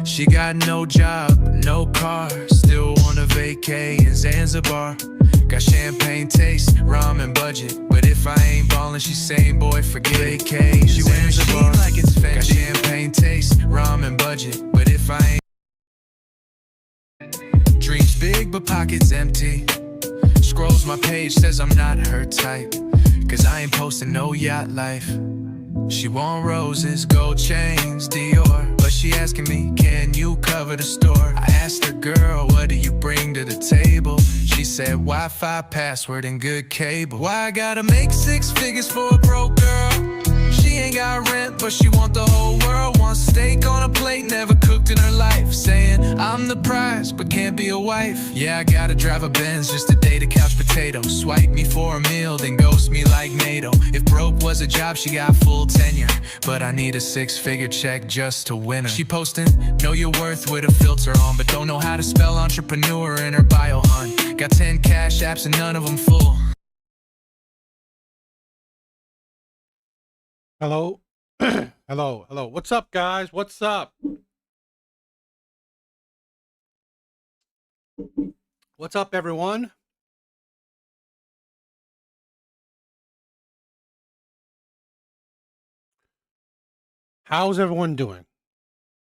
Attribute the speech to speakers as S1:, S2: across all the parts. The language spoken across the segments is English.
S1: She got no job, no car, still wanna vacay in Zanzibar. Got champagne taste, rum and budget, but if I ain't ballin', she saying, boy, forget vacay. She wearing Zanzibar like it's Fendi. Got champagne taste, rum and budget, but if I ain't dreams big but pockets empty. Scrolls my page, says I'm not her type, cause I ain't posting no yacht life. She want roses, gold chains, Dior, but she asking me, can you cover the store? I asked her, girl, what do you bring to the table? She said, Wi-Fi, password, and good cable. Why I gotta make 6 figures for a broke girl? She ain't got rent, but she want the whole world. Want steak on a plate, never cooked in her life. Saying, I'm the prize, but can't be a wife. Yeah, I gotta drive a Benz just to date a couch potato. Swipe me for a meal, then ghost me like NATO. If broke was a job, she got full tenure, but I need a 6-figure check just to win her. She posting, know your worth with a filter on, but don't know how to spell entrepreneur in her bio, hun. Got 10 cash apps and none of them full.
S2: Hello. Hello. What's up, guys? What's up? What's up, everyone? How's everyone doing?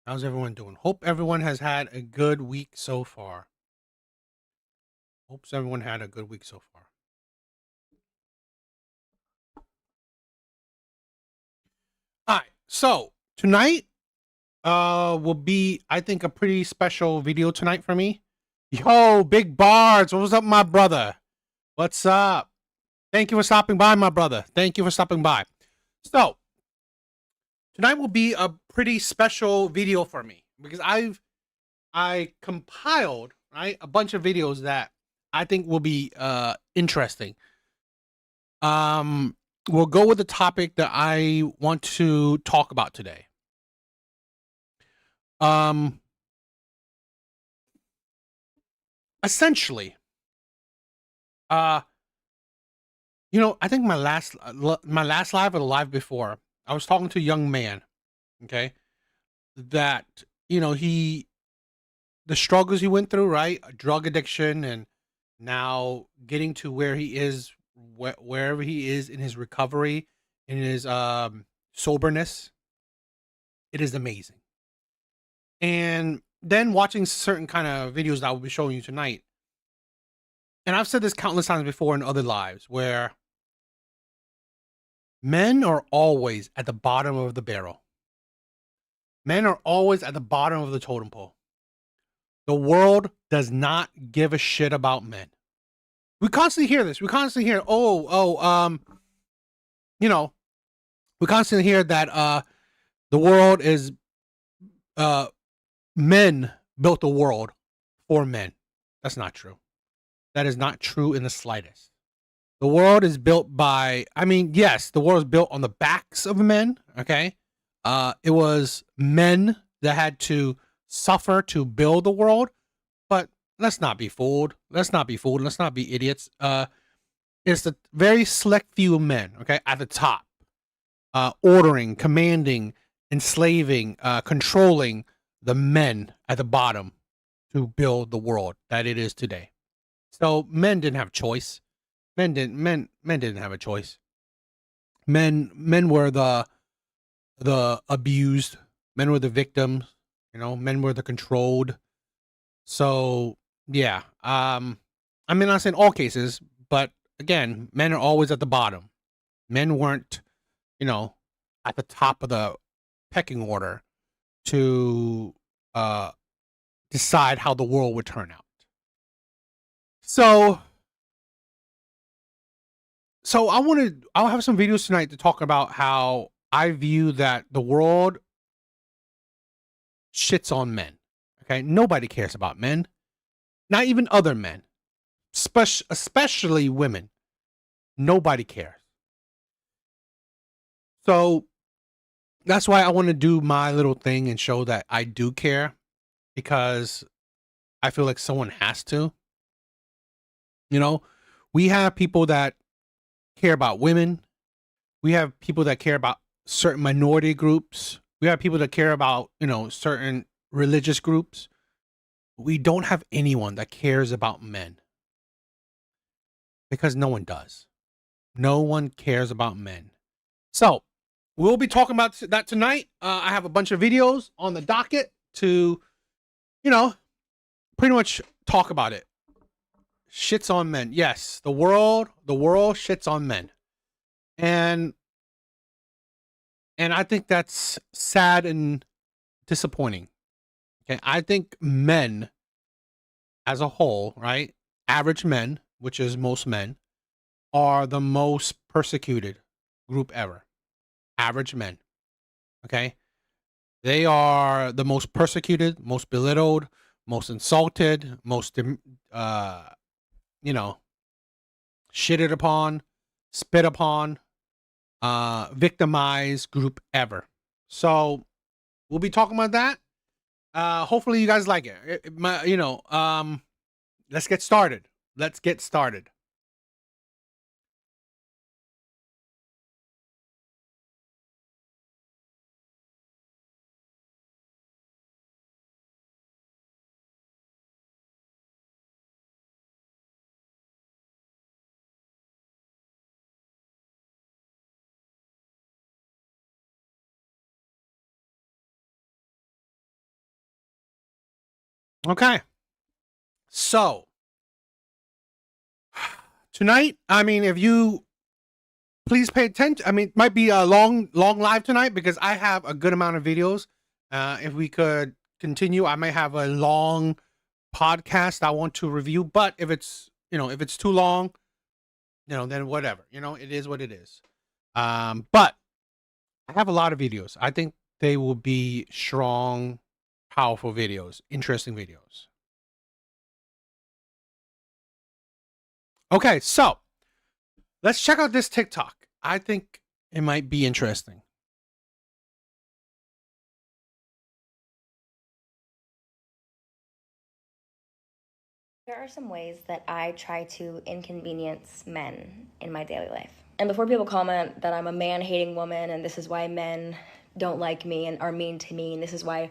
S2: Hope everyone has had a good week so far. All right. So tonight will be, I think, a pretty special video tonight for me. Yo, Big Bards, what's up, my brother? What's up? Thank you for stopping by, my brother. So tonight will be a pretty special video for me because I compiled, right, a bunch of videos that I think will be interesting. We'll go with the topic that I want to talk about today. Essentially, I think my last live or the live before, I was talking to a young man, okay, that, the struggles he went through, right? Drug addiction, and now getting to where he is, wherever he is in his recovery, in his soberness. It is amazing. And then watching certain kind of videos that I will be showing you tonight. And I've said this countless times before in other lives, where men are always at the bottom of the barrel. Men are always at the bottom of the totem pole. The world does not give a shit about men. We constantly hear this. We constantly hear, we constantly hear that the world is men built the world for men. That's not true. That is not true in the slightest. The world is built by, yes, the world is built on the backs of men, okay? It was men that had to suffer to build the world, but let's not be fooled. Let's not be idiots. It's a very select few men, okay, at the top, ordering, commanding, enslaving, controlling the men at the bottom to build the world that it is today. So men didn't have choice. Men didn't have a choice. Men were the abused. Men were the victims. Men were the controlled. So yeah, I'm not saying all cases, but again, men are always at the bottom. Men weren't, at the top of the pecking order to decide how the world would turn out. So I'll have some videos tonight to talk about how I view that the world shits on men. Okay, nobody cares about men, not even other men, especially women. Nobody cares. So that's why I want to do my little thing and show that I do care, because I feel like someone has to. We have people that care about women. We have people that care about certain minority groups. We have people that care about, certain religious groups, we don't have anyone that cares about men because no one does. No one cares about men. So we'll be talking about that tonight. I have a bunch of videos on the docket to, pretty much talk about it. Shits on men. Yes, the world shits on men. And I think that's sad and disappointing. Okay, I think men as a whole, right? Average men, which is most men, are the most persecuted group ever. Average men. Okay? They are the most persecuted, most belittled, most insulted, most shitted upon, spit upon, victimized group ever. So we'll be talking about that. Hopefully you guys like it. Let's get started. Okay. So tonight, if you please pay attention. It might be a long live tonight because I have a good amount of videos. If we could continue, I may have a long podcast I want to review. But if it's too long, then whatever. It is what it is. But I have a lot of videos. I think they will be strong, powerful videos, interesting videos. Okay, so let's check out this TikTok. I think it might be interesting.
S3: There are some ways that I try to inconvenience men in my daily life. And before people comment that I'm a man-hating woman and this is why men don't like me and are mean to me and this is why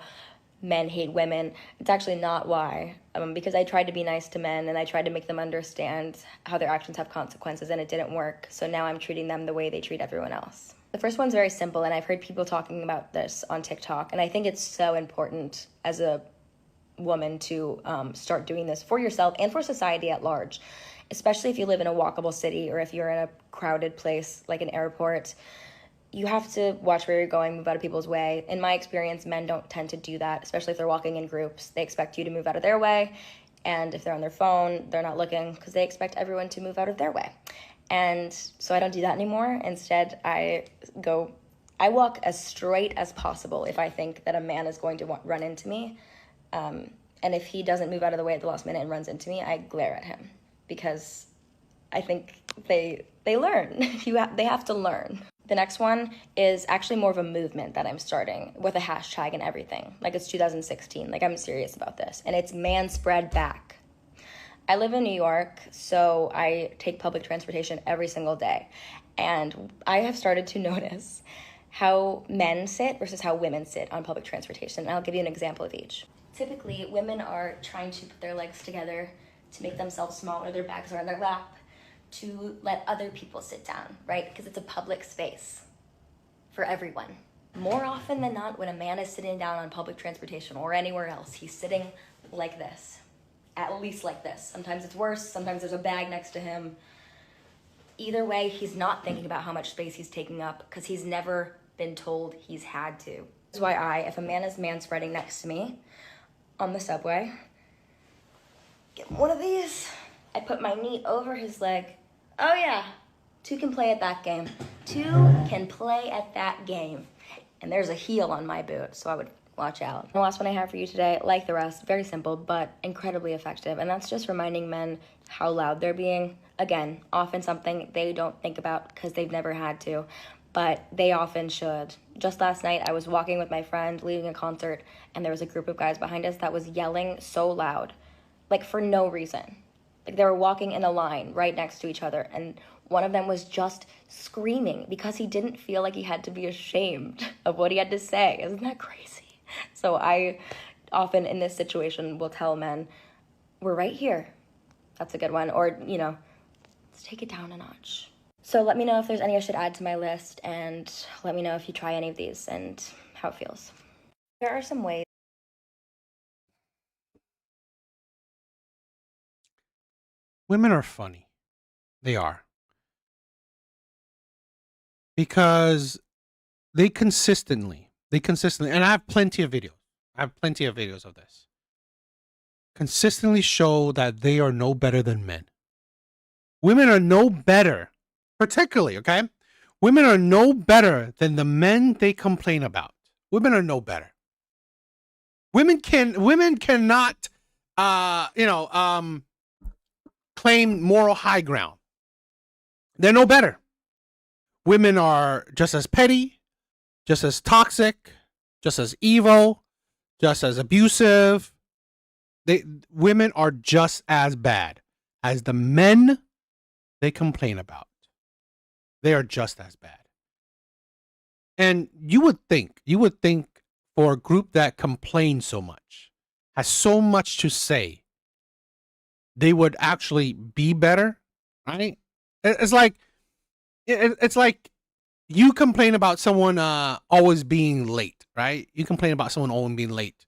S3: men hate women, it's actually not why. Because I tried to be nice to men and I tried to make them understand how their actions have consequences and it didn't work. So now I'm treating them the way they treat everyone else. The first one's very simple, and I've heard people talking about this on TikTok, and I think it's so important as a woman to start doing this for yourself and for society at large, especially if you live in a walkable city or if you're in a crowded place like an airport. You have to watch where you're going, move out of people's way. In my experience, men don't tend to do that, especially if they're walking in groups. They expect you to move out of their way, and if they're on their phone, they're not looking because they expect everyone to move out of their way. And so I don't do that anymore. Instead, I walk as straight as possible if I think that a man is going to run into me. And if he doesn't move out of the way at the last minute and runs into me, I glare at him because I think they learn. They have to learn. The next one is actually more of a movement that I'm starting with a hashtag and everything. Like it's 2016. Like I'm serious about this. And it's man spread back. I live in New York, so I take public transportation every single day. And I have started to notice how men sit versus how women sit on public transportation. And I'll give you an example of each. Typically, women are trying to put their legs together to make themselves smaller, their bags are on their lap, to let other people sit down, right? Because it's a public space for everyone. More often than not, when a man is sitting down on public transportation or anywhere else, he's sitting like this, at least like this. Sometimes it's worse, sometimes there's a bag next to him. Either way, he's not thinking about how much space he's taking up because he's never been told he's had to. This is why if a man is man-spreading next to me on the subway, get one of these, I put my knee over his leg. Oh yeah, two can play at that game. And there's a heel on my boot, so I would watch out. The last one I have for you today, like the rest, very simple, but incredibly effective. And that's just reminding men how loud they're being. Again, often something they don't think about because they've never had to, but they often should. Just last night, I was walking with my friend, leaving a concert, and there was a group of guys behind us that was yelling so loud, like for no reason. Like they were walking in a line right next to each other, and one of them was just screaming because he didn't feel like he had to be ashamed of what he had to say. Isn't that crazy? So I often in this situation will tell men, we're right here. That's a good one. Or, let's take it down a notch. So let me know if there's any I should add to my list, and let me know if you try any of these and how it feels. There are some ways.
S2: Women are funny. They are. Because they consistently, and I have plenty of videos. Of this. Consistently show that they are no better than men. Women are no better, particularly, okay? Women are no better than the men they complain about. Women are no better. Women cannot, claim moral high ground. They're no better. Women are just as petty, just as toxic, just as evil, just as abusive. Women are just as bad as the men they complain about. They are just as bad. And you would think for a group that complains so much, has so much to say, they would actually be better, right? It's like you complain about someone always being late, right? You complain about someone always being late.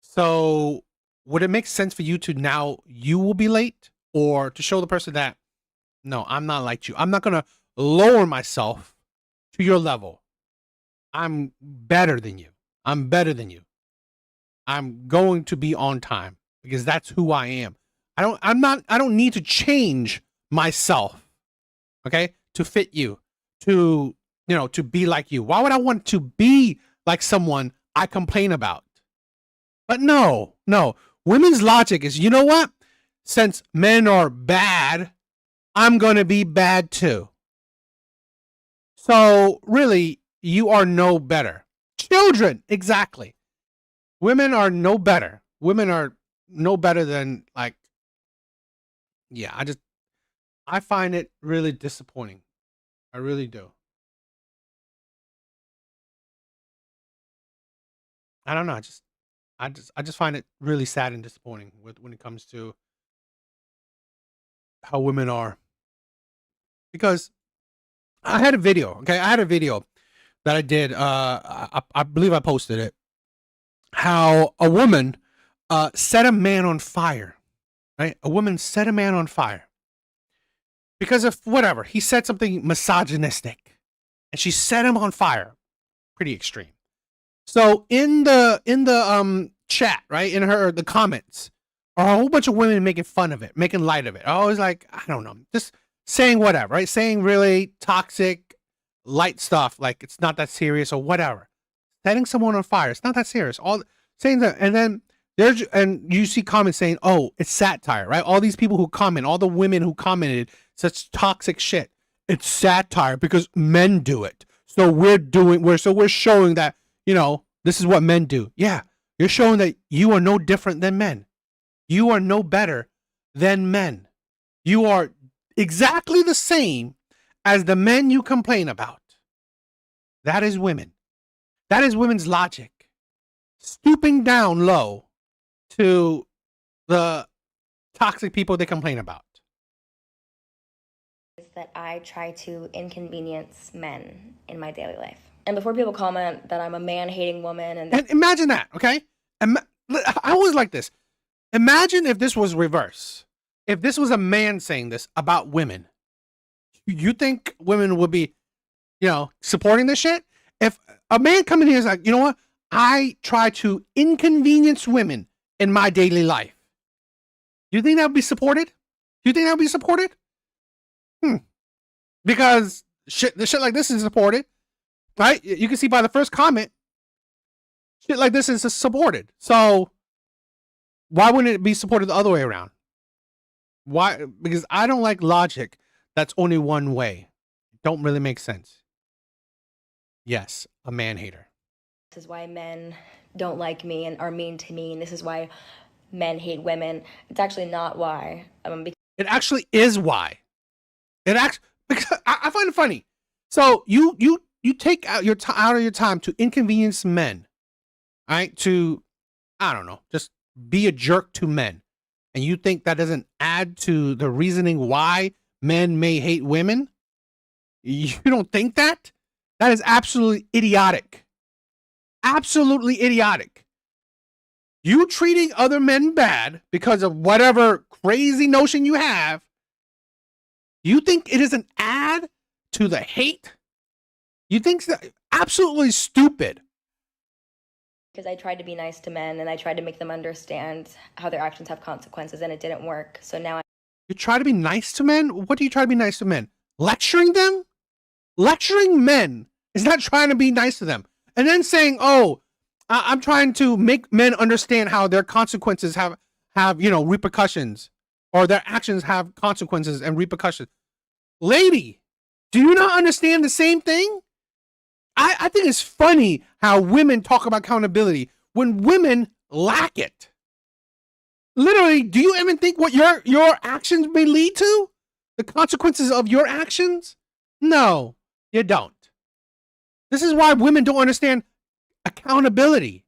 S2: So would it make sense for you to now you will be late, or to show the person that, no, I'm not like you. I'm not going to lower myself to your level. I'm better than you. I'm going to be on time because that's who I am. I don't need to change myself, okay, to fit you, to be like you. Why would I want to be like someone I complain about? But no. Women's logic is, you know what? Since men are bad, I'm going to be bad too. So really, you are no better. Children, exactly. Women are no better. Women are no better than, like, yeah, I find it really disappointing. I really do. I don't know. I just find it really sad and disappointing when it comes to how women are. Because I had a video, okay? I had a video that I did. I believe I posted it. How a woman set a man on fire, right? A woman set a man on fire because of whatever. He said something misogynistic, and she set him on fire. Pretty extreme. So in the chat, right, in the comments, are a whole bunch of women making fun of it, making light of it. Always like, I don't know, just saying whatever, right? Saying really toxic, light stuff, like it's not that serious or whatever. Setting someone on fire, it's not that serious. All saying that, and then and you see comments saying, "Oh, it's satire," right? All these people who comment, all the women who commented such toxic shit, it's satire because men do it. So we're showing that, this is what men do. Yeah, you're showing that you are no different than men. You are no better than men. You are exactly the same as the men you complain about. That is women. That is women's logic. Stooping down low to the toxic people they complain about.
S3: Is that I try to inconvenience men in my daily life. And before people comment that I'm a man-hating woman
S2: and imagine that, okay? I always like this. Imagine if this was reverse. If this was a man saying this about women. You think women would be, supporting this shit? If a man coming here is like, you know what? I try to inconvenience women in my daily life. Do you think that would be supported? Do you think that would be supported? Because the shit like this is supported, right? You can see by the first comment, shit like this is supported. So why wouldn't it be supported the other way around? Why? Because I don't like logic that's only one way. It don't really make sense. Yes, a man hater.
S3: This is why men don't like me and are mean to me, and this is why men hate women. It's actually not why.
S2: It actually is why. Because I find it funny. So you take out your time to inconvenience men, right? To I don't know, just be a jerk to men, and you think that doesn't add to the reasoning why men may hate women? You don't think that? That is absolutely idiotic. Absolutely idiotic. You treating other men bad because of whatever crazy notion you have, you think it is an add to the hate? You think that absolutely stupid.
S3: Because I tried to be nice to men and I tried to make them understand how their actions have consequences, and it didn't work. So now
S2: You try to be nice to men? What do you try to be nice to men? Lecturing them? Lecturing men is not trying to be nice to them. And then saying, oh, I'm trying to make men understand how their consequences have repercussions, or their actions have consequences and repercussions. Lady, do you not understand the same thing? I think it's funny how women talk about accountability when women lack it. Literally, do you even think what your actions may lead to? The consequences of your actions? No, you don't. This is why women don't understand accountability.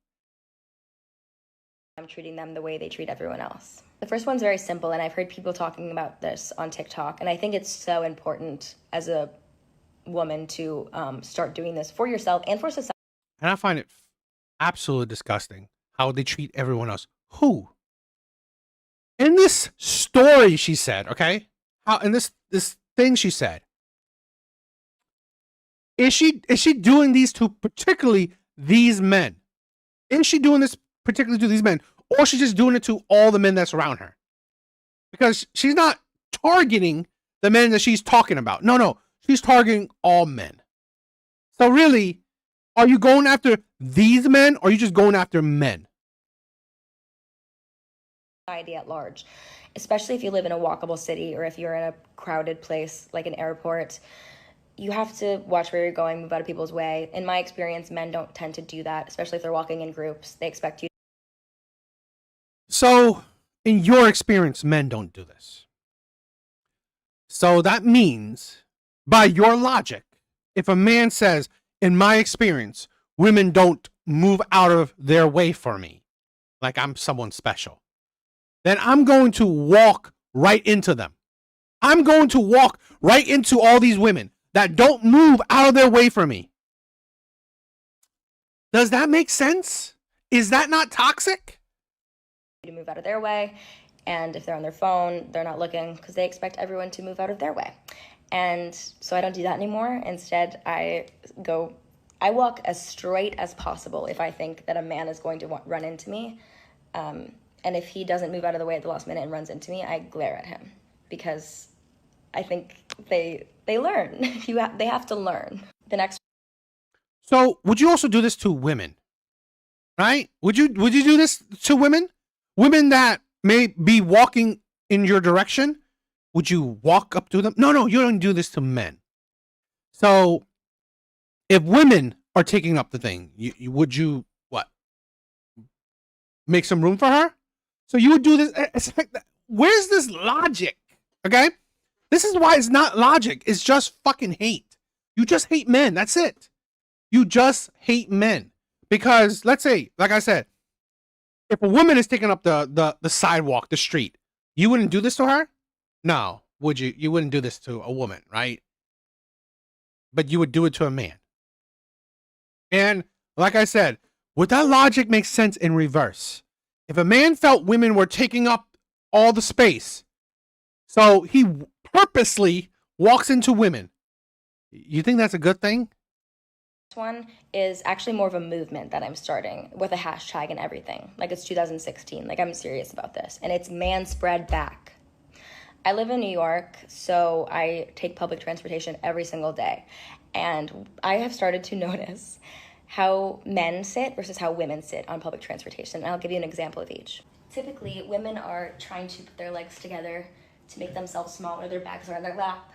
S3: I'm treating them the way they treat everyone else. The first one's very simple, and I've heard people talking about this on TikTok, and I think it's so important as a woman to start doing this for yourself and for society.
S2: And I find it absolutely disgusting how they treat everyone else. Who? In this story, she said, okay? How in this thing she said, is she doing these to particularly these men? Is she doing this particularly to these men, or she's just doing it to all the men that's around her? Because she's not targeting the men that she's talking about. No, she's targeting all men. So really, are you going after these men, or are you just going after men?
S3: At large, especially if you live in a walkable city or if you're in a crowded place like an airport. You have to watch where you're going, move out of people's way. In my experience, men don't tend to do that, especially if they're walking in groups. They expect you.
S2: So, in your experience, men don't do this. So that means, by your logic, if a man says, in my experience, women don't move out of their way for me, like I'm someone special, then I'm going to walk right into them. I'm going to walk right into all these women that don't move out of their way for me. Does that make sense? Is that not toxic?
S3: To move out of their way, and if they're on their phone, they're not looking because they expect everyone to move out of their way. And so I don't do that anymore. Instead, I walk as straight as possible if I think that a man is going to run into me. And if he doesn't move out of the way at the last minute and runs into me, I glare at him, because I think they learn. They have to learn. The next.
S2: So would you also do this to women? Right? Would you do this to women? Women that may be walking in your direction? Would you walk up to them? No, you don't do this to men. So if women are taking up the thing, would you what? Make some room for her? So you would do this. It's like, where's this logic? Okay? This is why it's not logic. It's just fucking hate. You just hate men. That's it. You just hate men. Because let's say, like I said, if a woman is taking up the sidewalk, the street, you wouldn't do this to her? No, would you? You wouldn't do this to a woman, right? But you would do it to a man. And like I said, would that logic make sense in reverse? If a man felt women were taking up all the space, so he purposely walks into women, you think that's a good thing?
S3: This one is actually more of a movement that I'm starting with a hashtag and everything. Like, it's 2016. Like, I'm serious about this. And it's Man Spread Back. I live in New York, so I take public transportation every single day. And I have started to notice how men sit versus how women sit on public transportation. And I'll give you an example of each. Typically, women are trying to put their legs together to make themselves smaller, their bags are on their lap,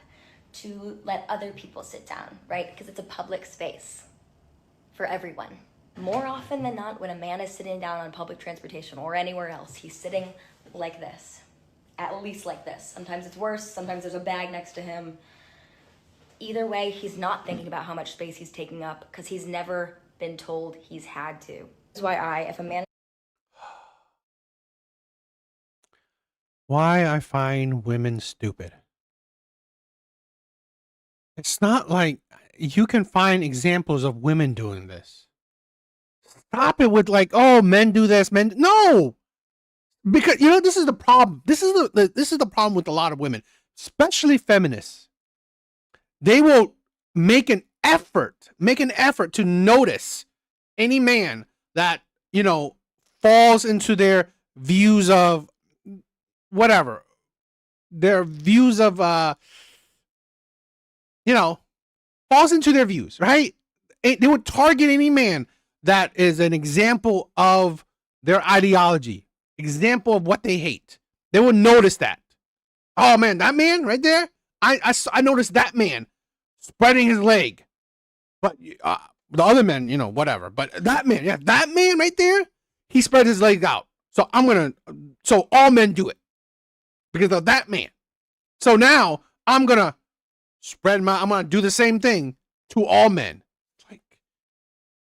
S3: to let other people sit down, right? Because it's a public space for everyone. More often than not, when a man is sitting down on public transportation or anywhere else, he's sitting like this, at least like this. Sometimes it's worse, sometimes there's a bag next to him. Either way, he's not thinking about how much space he's taking up because he's never been told he's had to. That's why if a man...
S2: Why I find women stupid. It's not like you can find examples of women doing this. Stop it with like, oh, men do this, men. No, because you know this is the problem. This is this is the problem with a lot of women, especially feminists. They will make an effort to notice any man that you know falls into their views of whatever, their views of you know, falls into their views, right? They would target any man that is an example of their ideology, example of what they hate. They would notice that. Oh man, that man right there. I noticed that man spreading his leg, but the other men, you know, whatever. But that man, yeah, that man right there, he spread his leg out. So so all men do it because of that man. So now I'm gonna do the same thing to all men. Like,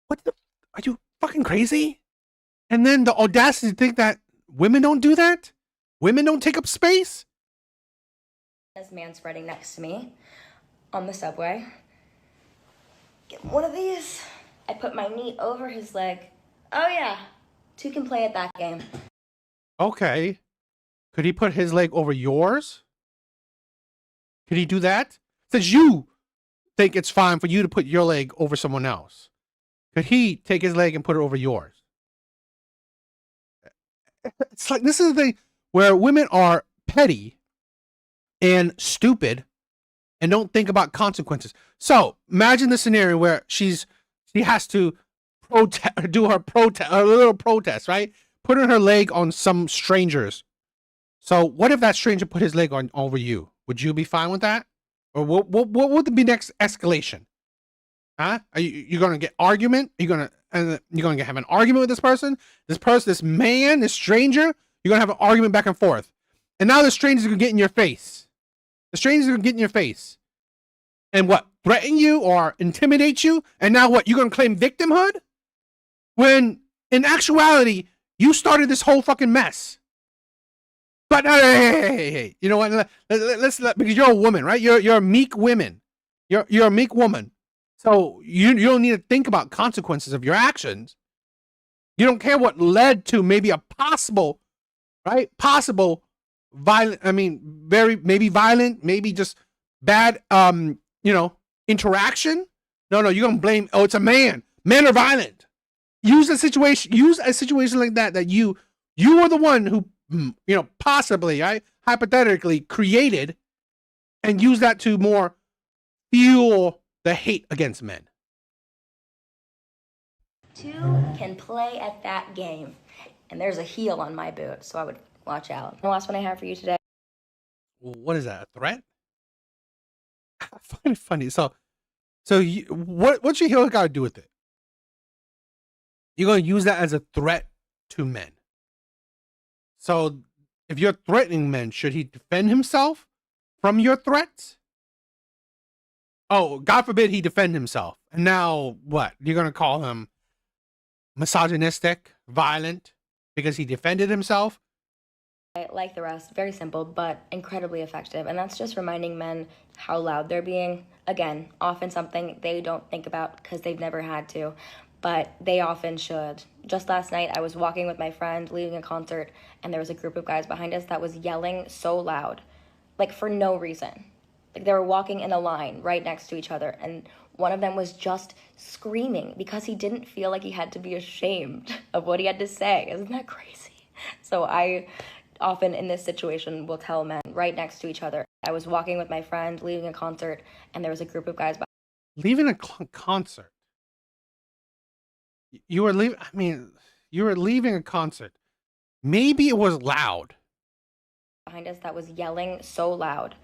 S2: are you fucking crazy? And then the audacity to think that women don't do that? Women don't take up space?
S3: This man spreading next to me on the subway. Get one of these. I put my knee over his leg. Oh yeah, two can play at that game.
S2: Okay. Could he put his leg over yours? Could he do that? Since you think it's fine for you to put your leg over someone else, could he take his leg and put it over yours? It's like this is the thing where women are petty and stupid and don't think about consequences. So imagine the scenario where she has to do her little protest, right? Putting her leg on some strangers. So what if that stranger put his leg on over you? Would you be fine with that? Or what would be next escalation? Huh? Are you gonna get argument? You're gonna have an argument with this person? This man, this stranger? You're gonna have an argument back and forth. And now the stranger's gonna get in your face. The stranger's gonna get in your face. And what? Threaten you or intimidate you? And now what? You're gonna claim victimhood? When in actuality, you started this whole fucking mess. But hey, you know what? Let's because you're a woman, right? You're a meek woman. You're a meek woman. So you don't need to think about consequences of your actions. You don't care what led to maybe a possible, right? Possible violent. I mean, maybe violent, maybe just bad. Interaction. No, you're gonna blame. Oh, it's a man. Men are violent. Use a situation like that you were the one who possibly, right, hypothetically created, and use that to more fuel the hate against men.
S3: Two can play at that game. And there's a heel on my boot, so I would watch out. The last one I have for you today.
S2: What is that? A threat? I find it funny. So what's your heel got to do with it? You're going to use that as a threat to men. So if you're threatening men, should he defend himself from your threats? Oh, God forbid he defend himself. And now what? You're going to call him misogynistic, violent, because he defended himself?
S3: Like the rest, very simple, but incredibly effective. And that's just reminding men how loud they're being. Again, often something they don't think about because they've never had to, but they often should. Just last night, I was walking with my friend, leaving a concert, and there was a group of guys behind us that was yelling so loud, like for no reason. Like they were walking in a line right next to each other, and one of them was just screaming because he didn't feel like he had to be ashamed of what he had to say. Isn't that crazy? So I often in this situation will tell men right next to each other. I was walking with my friend, leaving a concert, and there was a group of guys
S2: leaving a concert. You were leaving a concert. Maybe it was loud.
S3: Behind us that was yelling so loud,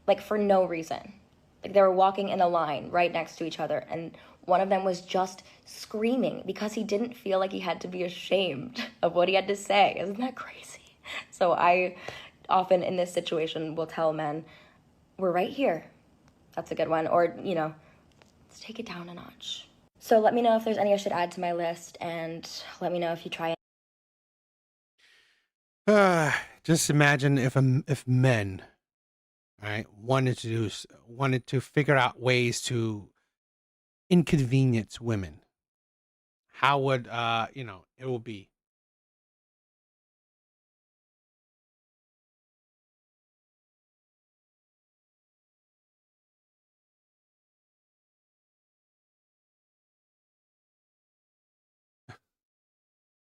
S3: like for no reason. Like they were walking in a line right next to each other, and one of them was just screaming because he didn't feel like he had to be ashamed of what he had to say. Isn't that crazy? So I often in this situation will tell men, we're right here. That's a good one. Or, let's take it down a notch. So let me know if there's any I should add to my list, and let me know if you try it.
S2: Just imagine if men, right, wanted to figure out ways to inconvenience women. How would it will be?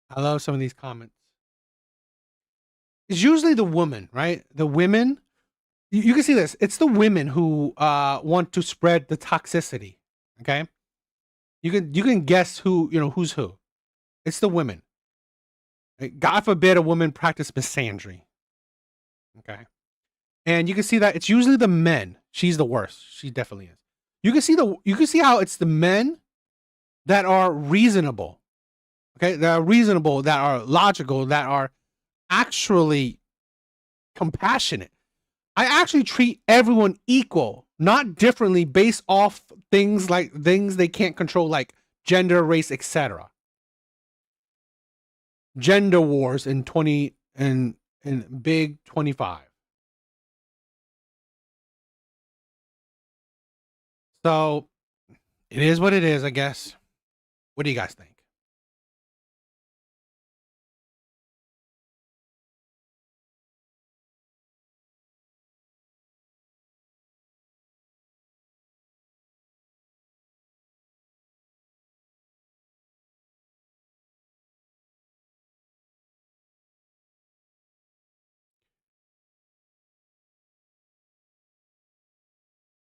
S2: I love some of these comments. It's usually the woman, right? The women. You can see this. It's the women who want to spread the toxicity. Okay, you can guess who's who. It's the women. Right? God forbid a woman practice misandry. Okay, and you can see that it's usually the men. She's the worst. She definitely is. You can see how it's the men that are reasonable. Okay, that are reasonable, that are logical, that are actually compassionate. I actually treat everyone equal, not differently based off things they can't control, like gender, race, etc. Gender wars in big 25. So it is what it is, I guess. What do you guys think?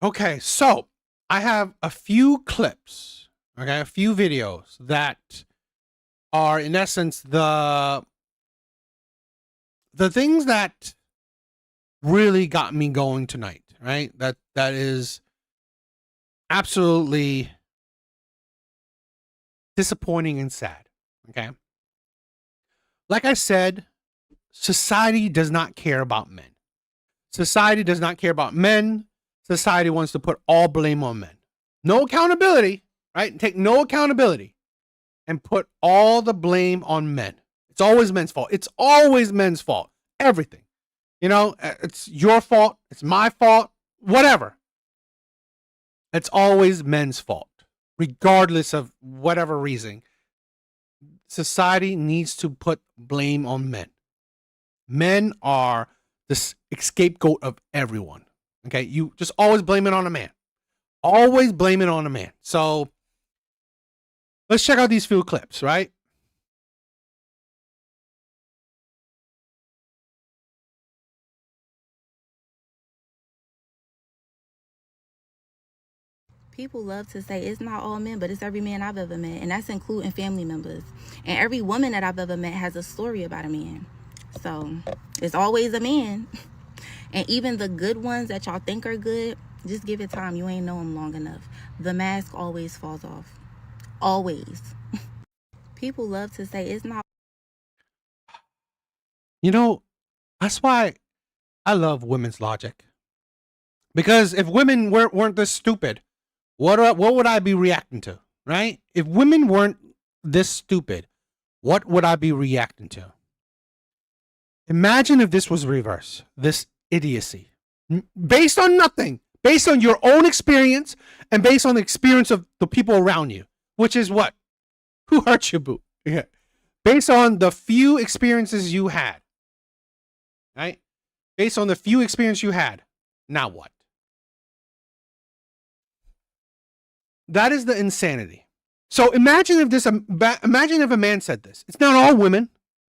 S2: Okay, so I have a few clips, okay, a few videos that are in essence the things that really got me going tonight, right? That is absolutely disappointing and sad, okay? Like I said, society does not care about men. Society does not care about men. Society wants to put all blame on men. No accountability, right? Take no accountability and put all the blame on men. It's always men's fault. It's always men's fault. Everything. It's your fault. It's my fault. Whatever. It's always men's fault, regardless of whatever reason. Society needs to put blame on men. Men are the scapegoat of everyone. Okay, you just always blame it on a man. Always blame it on a man. So let's check out these few clips, right?
S4: People love to say it's not all men, but it's every man I've ever met, and that's including family members. And every woman that I've ever met has a story about a man. So it's always a man. And even the good ones that y'all think are good, just give it time. You ain't know them long enough. The mask always falls off. Always. People love to say it's not.
S2: That's why I love women's logic. Because if women weren't this stupid, what would I be reacting to, right? If women weren't this stupid, what would I be reacting to? Imagine if this was reverse, this idiocy, based on nothing, based on your own experience and based on the experience of the people around you, which is what? Who hurt you, boo? Yeah. Based on the few experiences you had, right? Based on the few experiences you had, now what? That is the insanity. So imagine if a man said this. It's not all women.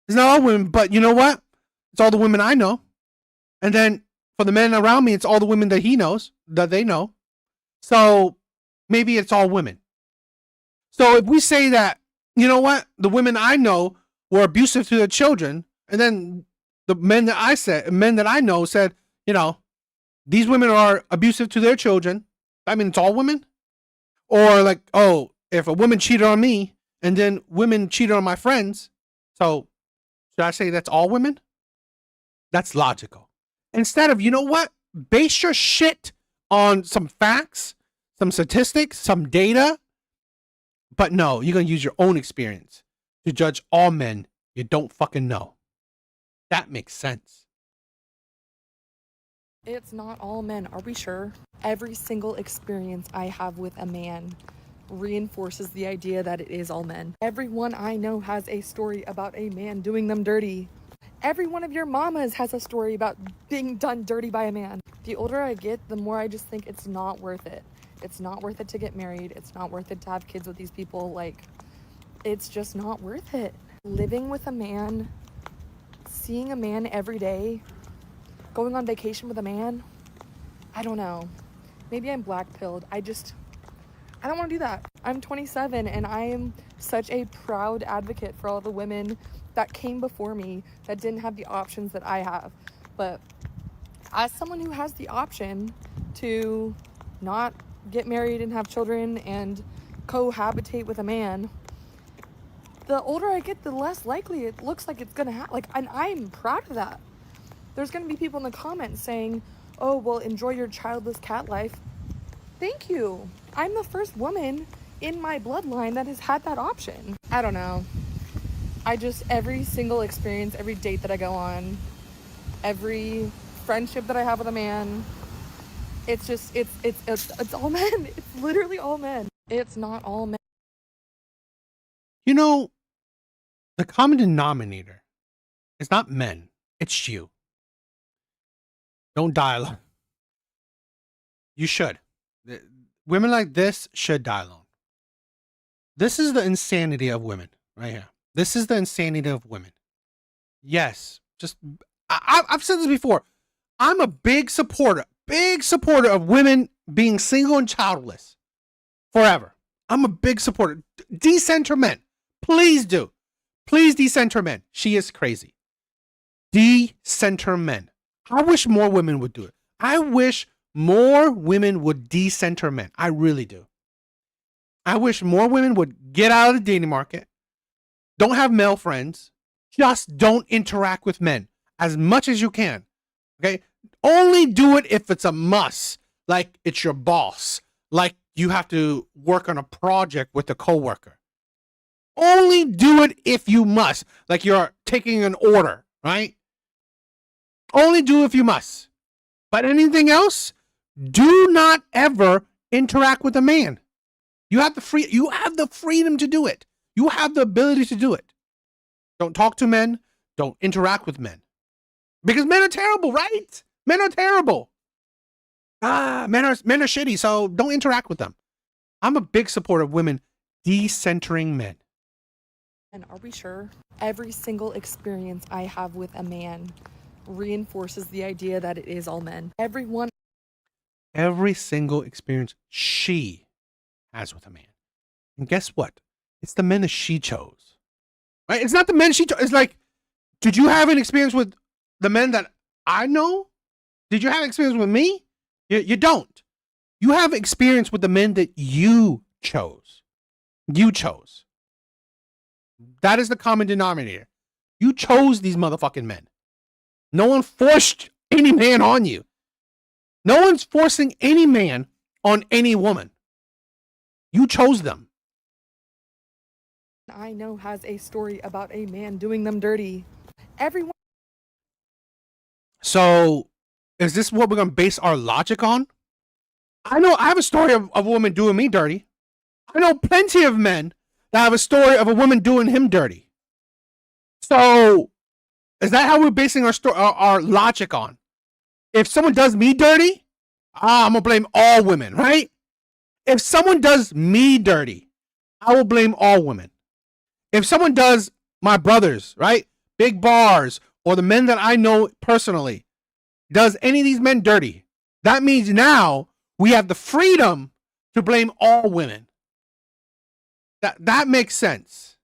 S2: It's not all women, but you know what? It's all the women I know. And then for the men around me, it's all the women that he knows, that they know. So maybe it's all women. So if we say that, you know what? The women I know were abusive to their children, and then the men that I know said, these women are abusive to their children. I mean, it's all women. Or like, oh, if a woman cheated on me and then women cheated on my friends, so should I say that's all women? That's logical. Instead of, you know what? Base your shit on some facts, some statistics, some data. But no, you're going to use your own experience to judge all men you don't fucking know. That makes sense.
S5: It's not all men, are we sure? Every single experience I have with a man reinforces the idea that it is all men. Everyone I know has a story about a man doing them dirty. Every one of your mamas has a story about being done dirty by a man. The older I get, the more I just think it's not worth it. It's not worth it to get married. It's not worth it to have kids with these people. Like, it's just not worth it. Living with a man, seeing a man every day, going on vacation with a man, I don't know. Maybe I'm black-pilled. I don't want to do that. I'm 27 and I am such a proud advocate for all the women that came before me that didn't have the options that I have. But as someone who has the option to not get married and have children and cohabitate with a man, the older I get, the less likely it looks like it's gonna happen. Like, and I'm proud of that. There's gonna be people in the comments saying, oh, well, enjoy your childless cat life. Thank you. I'm the first woman in my bloodline that has had that option. I don't know. Every single experience, every date that I go on, every friendship that I have with a man, it's all men. It's literally all men. It's not all men.
S2: You know, the common denominator is not men. It's you. Don't die alone. You should. Women like this should die alone. This is the insanity of women right here. This is the insanity of women. Yes, I've said this before. I'm a big supporter of women being single and childless forever. I'm a big supporter. Decenter men. Please do. Please decenter men. She is crazy. Decenter men. I wish more women would do it. I wish more women would decenter men. I really do. I wish more women would get out of the dating market. Don't have male friends. Just don't interact with men as much as you can. Okay? Only do it if it's a must. Like it's your boss. Like you have to work on a project with a coworker. Only do it if you must. Like you're taking an order, right? Only do if you must. But anything else, do not ever interact with a man. You have the freedom to do it. You have the ability to do it. Don't talk to men. Don't interact with men. Because men are terrible, right? Men are terrible. Men are shitty, so don't interact with them. I'm a big supporter of women decentering men.
S5: And are we sure? Every single experience I have with a man reinforces the idea that it is all men.
S2: Every single experience she has with a man. And guess what? It's the men that she chose. Right? It's not the men she chose. It's like, did you have an experience with the men that I know? Did you have experience with me? You don't. You have experience with the men that you chose. You chose. That is the common denominator. You chose these motherfucking men. No one forced any man on you. No one's forcing any man on any woman. You chose them.
S5: I know has a story about a man doing them dirty. Everyone.
S2: So, is this what we're going to base our logic on? I know I have a story of a woman doing me dirty. I know plenty of men that have a story of a woman doing him dirty. So, is that how we're basing our logic on? If someone does me dirty, I'm going to blame all women, right? If someone does me dirty, I will blame all women. If someone does my brothers, right? Big bars, or the men that I know personally, does any of these men dirty, that means now we have the freedom to blame all women. That makes sense.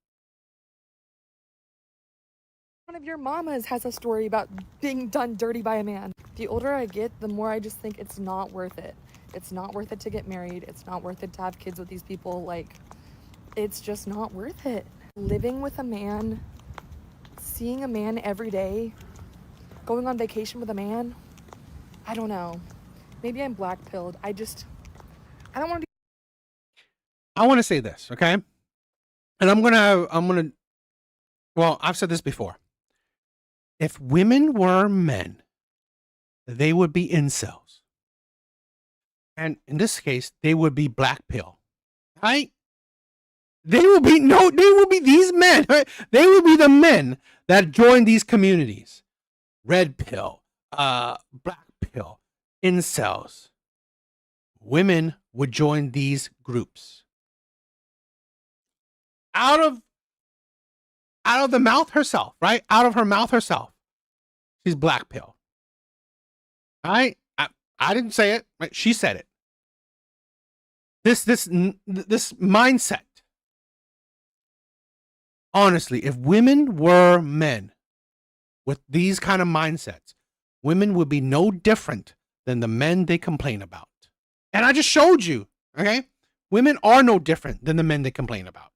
S5: One of your mamas has a story about being done dirty by a man. The older I get, the more I just think it's not worth it. It's not worth it to get married. It's not worth it to have kids with these people. Like, it's just not worth it. Living with a man, seeing a man every day, going on vacation with a man, I don't know. Maybe I'm black-pilled. I don't want to be.
S2: I want to say this, okay? And I'm gonna, well, I've said this before. If women were men, they would be incels. And in this case, they would be black pill. Right? They will be these men. Right? They will be the men that join these communities. Red pill, black pill, incels. Women would join these groups. Out of the mouth herself, right? Out of her mouth herself. She's black pill. Right? I didn't say it. Right? She said it. This mindset. Honestly, if women were men with these kind of mindsets, women would be no different than the men they complain about. And I just showed you, okay? Women are no different than the men they complain about.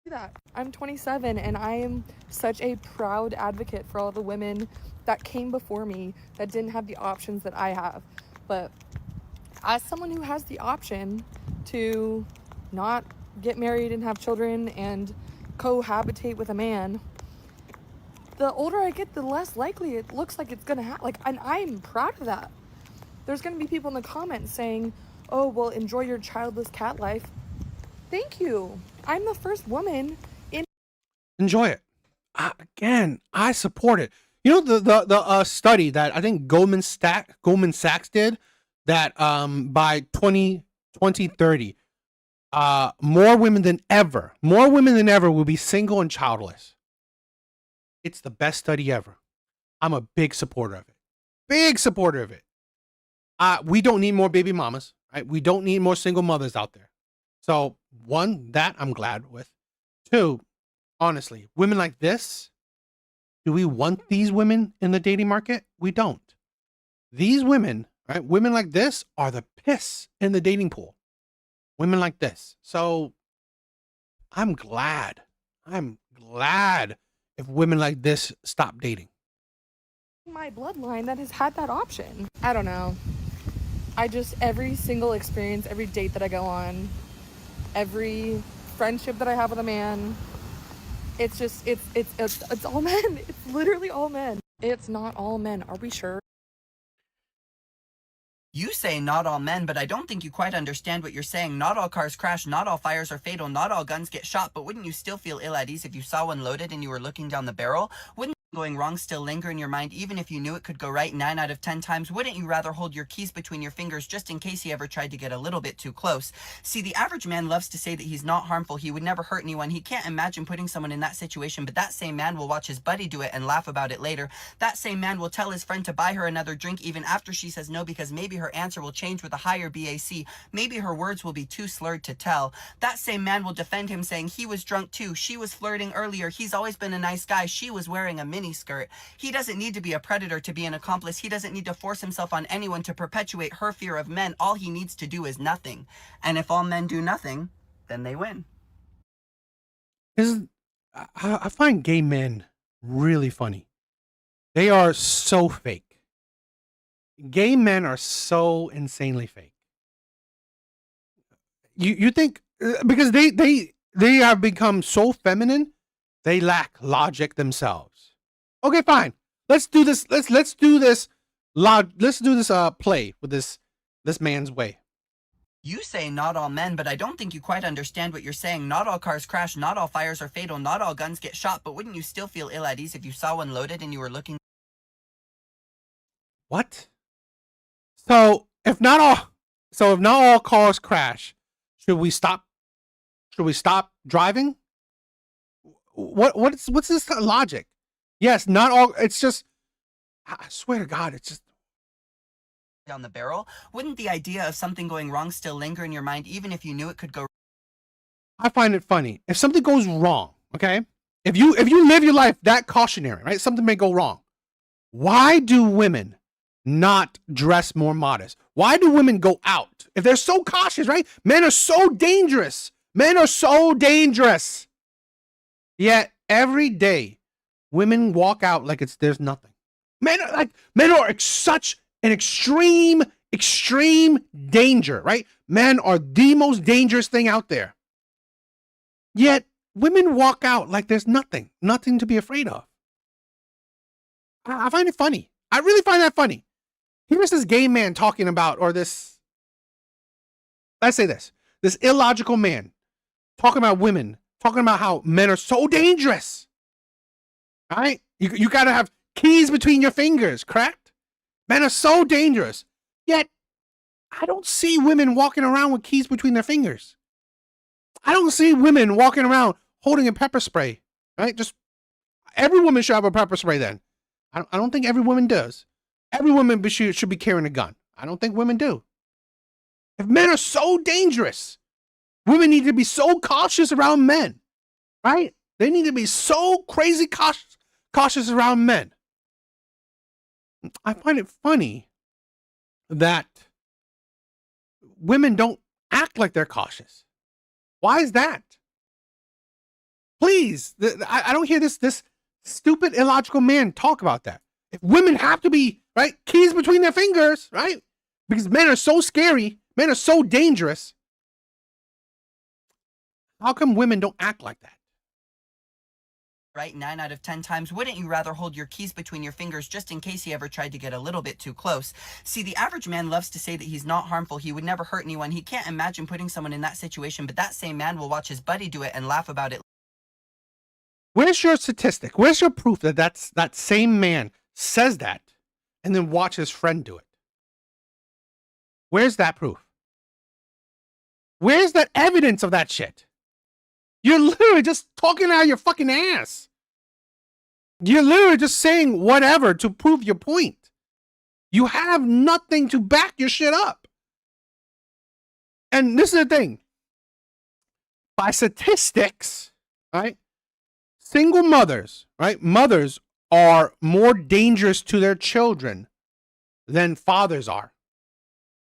S5: That. I'm 27 and I am such a proud advocate for all the women that came before me that didn't have the options that I have. But as someone who has the option to not get married and have children and cohabitate with a man, the older I get, the less likely it looks like it's gonna happen. Like, and I'm proud of that. There's gonna be people in the comments saying, oh, well, enjoy your childless cat life. Thank you. I'm the first woman in.
S2: Enjoy it. Again, I support it. You know the study that I think Goldman Sachs did, that by 2030, more women than ever will be single and childless. It's the best study ever. I'm a big supporter of it. Big supporter of it. We don't need more baby mamas, right? We don't need more single mothers out there. So, one, that I'm glad with. Two, honestly, women like this, do we want these women in the dating market? We don't. These women, right? Women like this are the piss in the dating pool. Women like this. So, I'm glad if women like this stop dating.
S5: My bloodline that has had that option. I don't know. Every single experience, every date that I go on, every friendship that I have with a man, it's all men. It's literally all men. It's not all men. Are we sure?
S6: You say not all men, but I don't think you quite understand what you're saying. Not all cars crash, not all fires are fatal, not all guns get shot, but wouldn't you still feel ill at ease if you saw one loaded and you were looking down the barrel? Wouldn't going wrong still linger in your mind even if you knew it could go right 9 out of 10 times? Wouldn't you rather hold your keys between your fingers just in case he ever tried to get a little bit too close? See, the average man loves to say that he's not harmful, he would never hurt anyone, he can't imagine putting someone in that situation, but that same man will watch his buddy do it and laugh about it later. That same man will tell his friend to buy her another drink even after she says no, because maybe her answer will change with a higher BAC, maybe her words will be too slurred to tell. That same man will defend him saying he was drunk too, she was flirting earlier, he's always been a nice guy, she was wearing a mini skirt. He doesn't need to be a predator to be an accomplice. He doesn't need to force himself on anyone to perpetuate her fear of men. All he needs to do is nothing. And if all men do nothing, then they win.
S2: I find gay men really funny. They are so fake. Gay men are so insanely fake. You think because they have become so feminine, they lack logic themselves. Okay, fine. Let's do this. Let's do this. Let's do this. Play with this man's way.
S6: You say not all men, but I don't think you quite understand what you're saying. Not all cars crash, not all fires are fatal, not all guns get shot, but wouldn't you still feel ill at ease if you saw one loaded and you were looking?
S2: What? So if not all cars crash, should we stop? Should we stop driving? What's this logic? Yes, not all. It's just, I swear to God, it's just.
S6: Down the barrel? Wouldn't the idea of something going wrong still linger in your mind even if you knew it could go?
S2: I find it funny. If something goes wrong, okay? If you live your life that cautionary, right? Something may go wrong. Why do women not dress more modest? Why do women go out? If they're so cautious, right? Men are so dangerous. Men are so dangerous. Yet every day, women walk out like there's nothing. Men are such an extreme danger, right? Men are the most dangerous thing out there. Yet women walk out like there's nothing to be afraid of. I find it funny. I really find that funny. Here's this gay man talking about, or this, let's say this illogical man talking about women, talking about how men are so dangerous. All right? You got to have keys between your fingers, correct? Men are so dangerous. Yet, I don't see women walking around with keys between their fingers. I don't see women walking around holding a pepper spray, right? Just every woman should have a pepper spray then. I don't think every woman does. Every woman should be carrying a gun. I don't think women do. If men are so dangerous, women need to be so cautious around men, right? They need to be so crazy cautious around men. I find it funny that women don't act like they're cautious. Why is that? Please, I don't hear this stupid, illogical man talk about that. If women have to be, right, keys between their fingers, right? Because men are so scary, men are so dangerous. How come women don't act like that?
S6: Right, 9 out of 10 times, wouldn't you rather hold your keys between your fingers just in case he ever tried to get a little bit too close? See, the average man loves to say that he's not harmful, he would never hurt anyone, he can't imagine putting someone in that situation, but that same man will watch his buddy do it and laugh about it.
S2: Where's your statistic? Where's your proof that that same man says that and then watch his friend do it? Where's that proof? Where's that evidence of that shit? You're literally just talking out of your fucking ass. You're literally just saying whatever to prove your point. You have nothing to back your shit up. And this is the thing. By statistics, right? Single mothers, right? Mothers are more dangerous to their children than fathers are.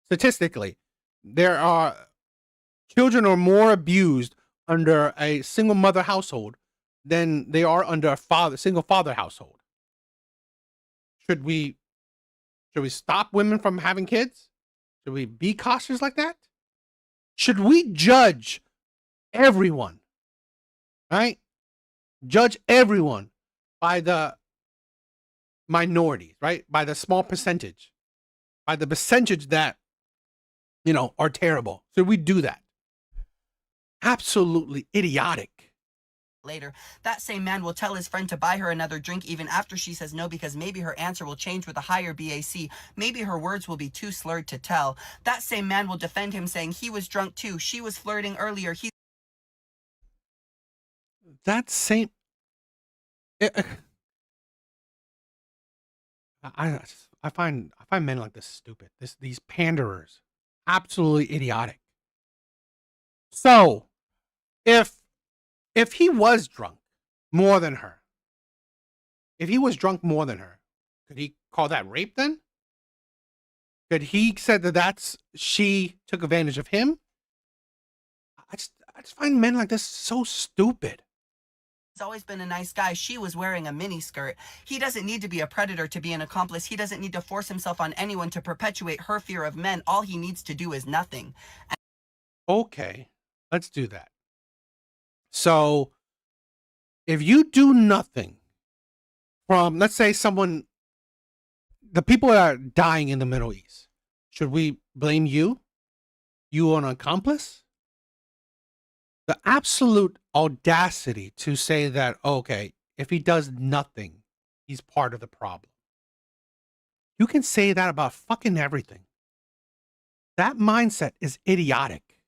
S2: Statistically, children are more abused under a single mother household than they are under a single father household. Should we stop women from having kids? Should we be cautious like that? Should we judge everyone, right? Judge everyone by the minorities, right? By the small percentage, by the percentage that, are terrible. Should we do that? Absolutely idiotic.
S6: Later, that same man will tell his friend to buy her another drink even after she says no because maybe her answer will change with a higher BAC. Maybe her words will be too slurred to tell. That same man will defend him saying he was drunk too. She was flirting earlier.
S2: That same... I find men like this stupid. These panderers. Absolutely idiotic. So, if he was drunk more than her, could he call that rape then? Could he said that she took advantage of him? I just find men like this so stupid.
S6: He's always been a nice guy. She was wearing a mini skirt. He doesn't need to be a predator to be an accomplice. He doesn't need to force himself on anyone to perpetuate her fear of men. All he needs to do is nothing.
S2: Okay, let's do that. So, if you do nothing from, let's say the people that are dying in the Middle East, should we blame you? You an accomplice? The absolute audacity to say that, okay, if he does nothing, he's part of the problem. You can say that about fucking everything. That mindset is idiotic.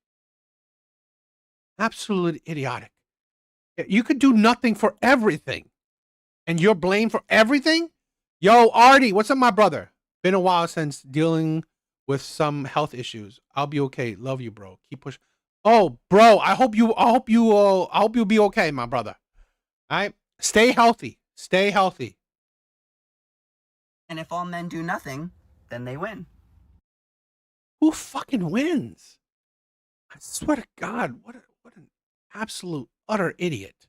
S2: Absolutely idiotic. You could do nothing for everything, and you're blamed for everything? Yo, Artie, what's up, my brother? Been a while since dealing with some health issues. I'll be okay. Love you, bro. Keep pushing. Oh, bro, I hope you'll be okay, my brother. All right? Stay healthy. Stay healthy.
S6: And if all men do nothing, then they win.
S2: Who fucking wins? I swear to God, what an absolute utter idiot.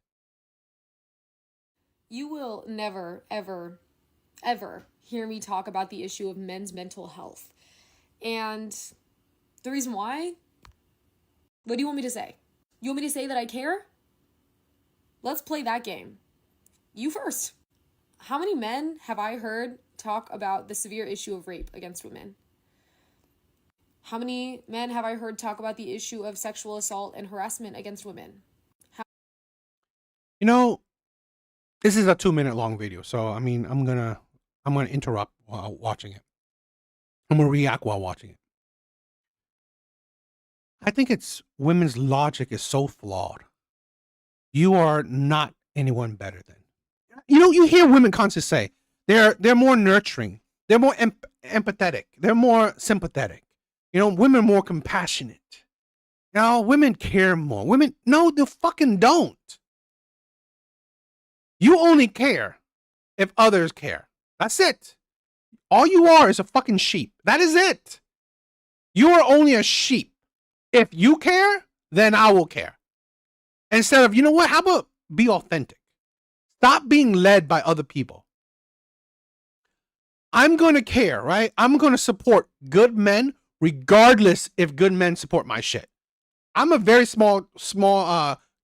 S7: You will never, ever, ever hear me talk about the issue of men's mental health. And the reason why? What do you want me to say? You want me to say that I care? Let's play that game. You first. How many men have I heard talk about the severe issue of rape against women? How many men have I heard talk about the issue of sexual assault and harassment against women?
S2: You know, this is a 2-minute long video, so I mean, I'm gonna interrupt while watching it. I'm gonna react while watching it. I think it's women's logic is so flawed. You are not anyone better than. You know, you hear women constantly say they're more nurturing, they're more empathetic, they're more sympathetic. You know, women are more compassionate. No, women care more. Women, no, they fucking don't. You only care if others care. That's it. All you are is a fucking sheep. That is it. You are only a sheep. If you care, then I will care. Instead of, you know what? How about be authentic? Stop being led by other people. I'm going to care, right? I'm going to support good men regardless if good men support my shit. I'm a very small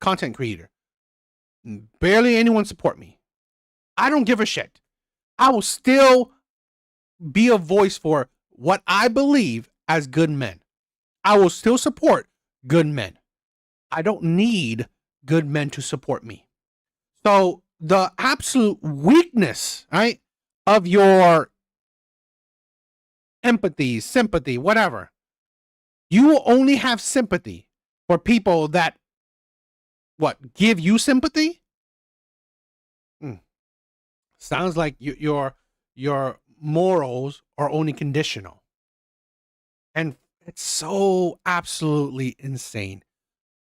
S2: content creator. Barely anyone support me. I don't give a shit. I will still be a voice for what I believe as good men. I will still support good men. I don't need good men to support me. So the absolute weakness, right, of your empathy, sympathy, whatever, you will only have sympathy for people that give you sympathy. Sounds like your morals are only conditional, and it's so absolutely insane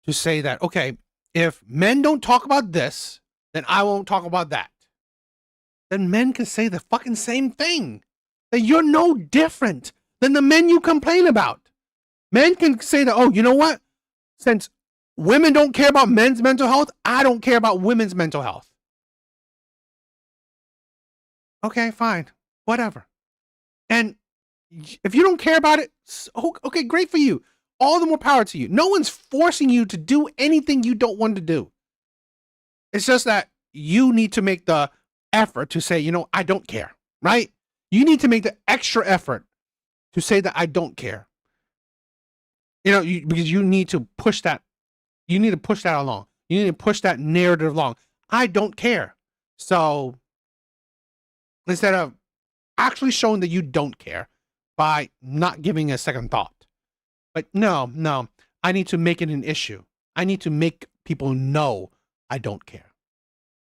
S2: to say that, okay, if men don't talk about this, then I won't talk about that. Then men can say the fucking same thing, that you're no different than the men you complain about. Men can say that, oh, you know what? Since women don't care about men's mental health, I don't care about women's mental health. Okay, fine. Whatever. And if you don't care about it, okay, great for you. All the more power to you. No one's forcing you to do anything you don't want to do. It's just that you need to make the effort to say, you know, I don't care, right? You need to make the extra effort to say that I don't care. You know, because you need to push that. You need to push that along. You need to push that narrative along. I don't care. So instead of actually showing that you don't care by not giving a second thought. But no, I need to make it an issue. I need to make people know I don't care.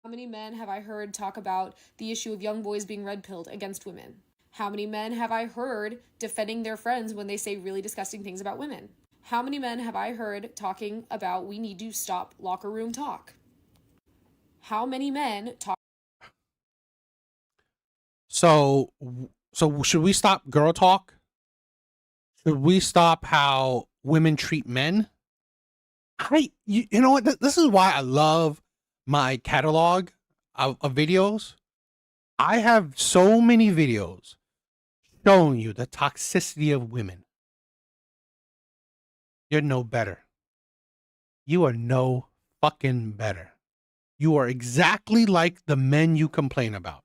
S7: How many men have I heard talk about the issue of young boys being red-pilled against women? How many men have I heard defending their friends when they say really disgusting things about women? How many men have I heard talking about we need to stop locker room talk? How many men talk?
S2: So should we stop girl talk? Should we stop how women treat men? You know what? This is why I love my catalog of videos. I have so many videos showing you the toxicity of women. You're no better. You are no fucking better. You are exactly like the men you complain about.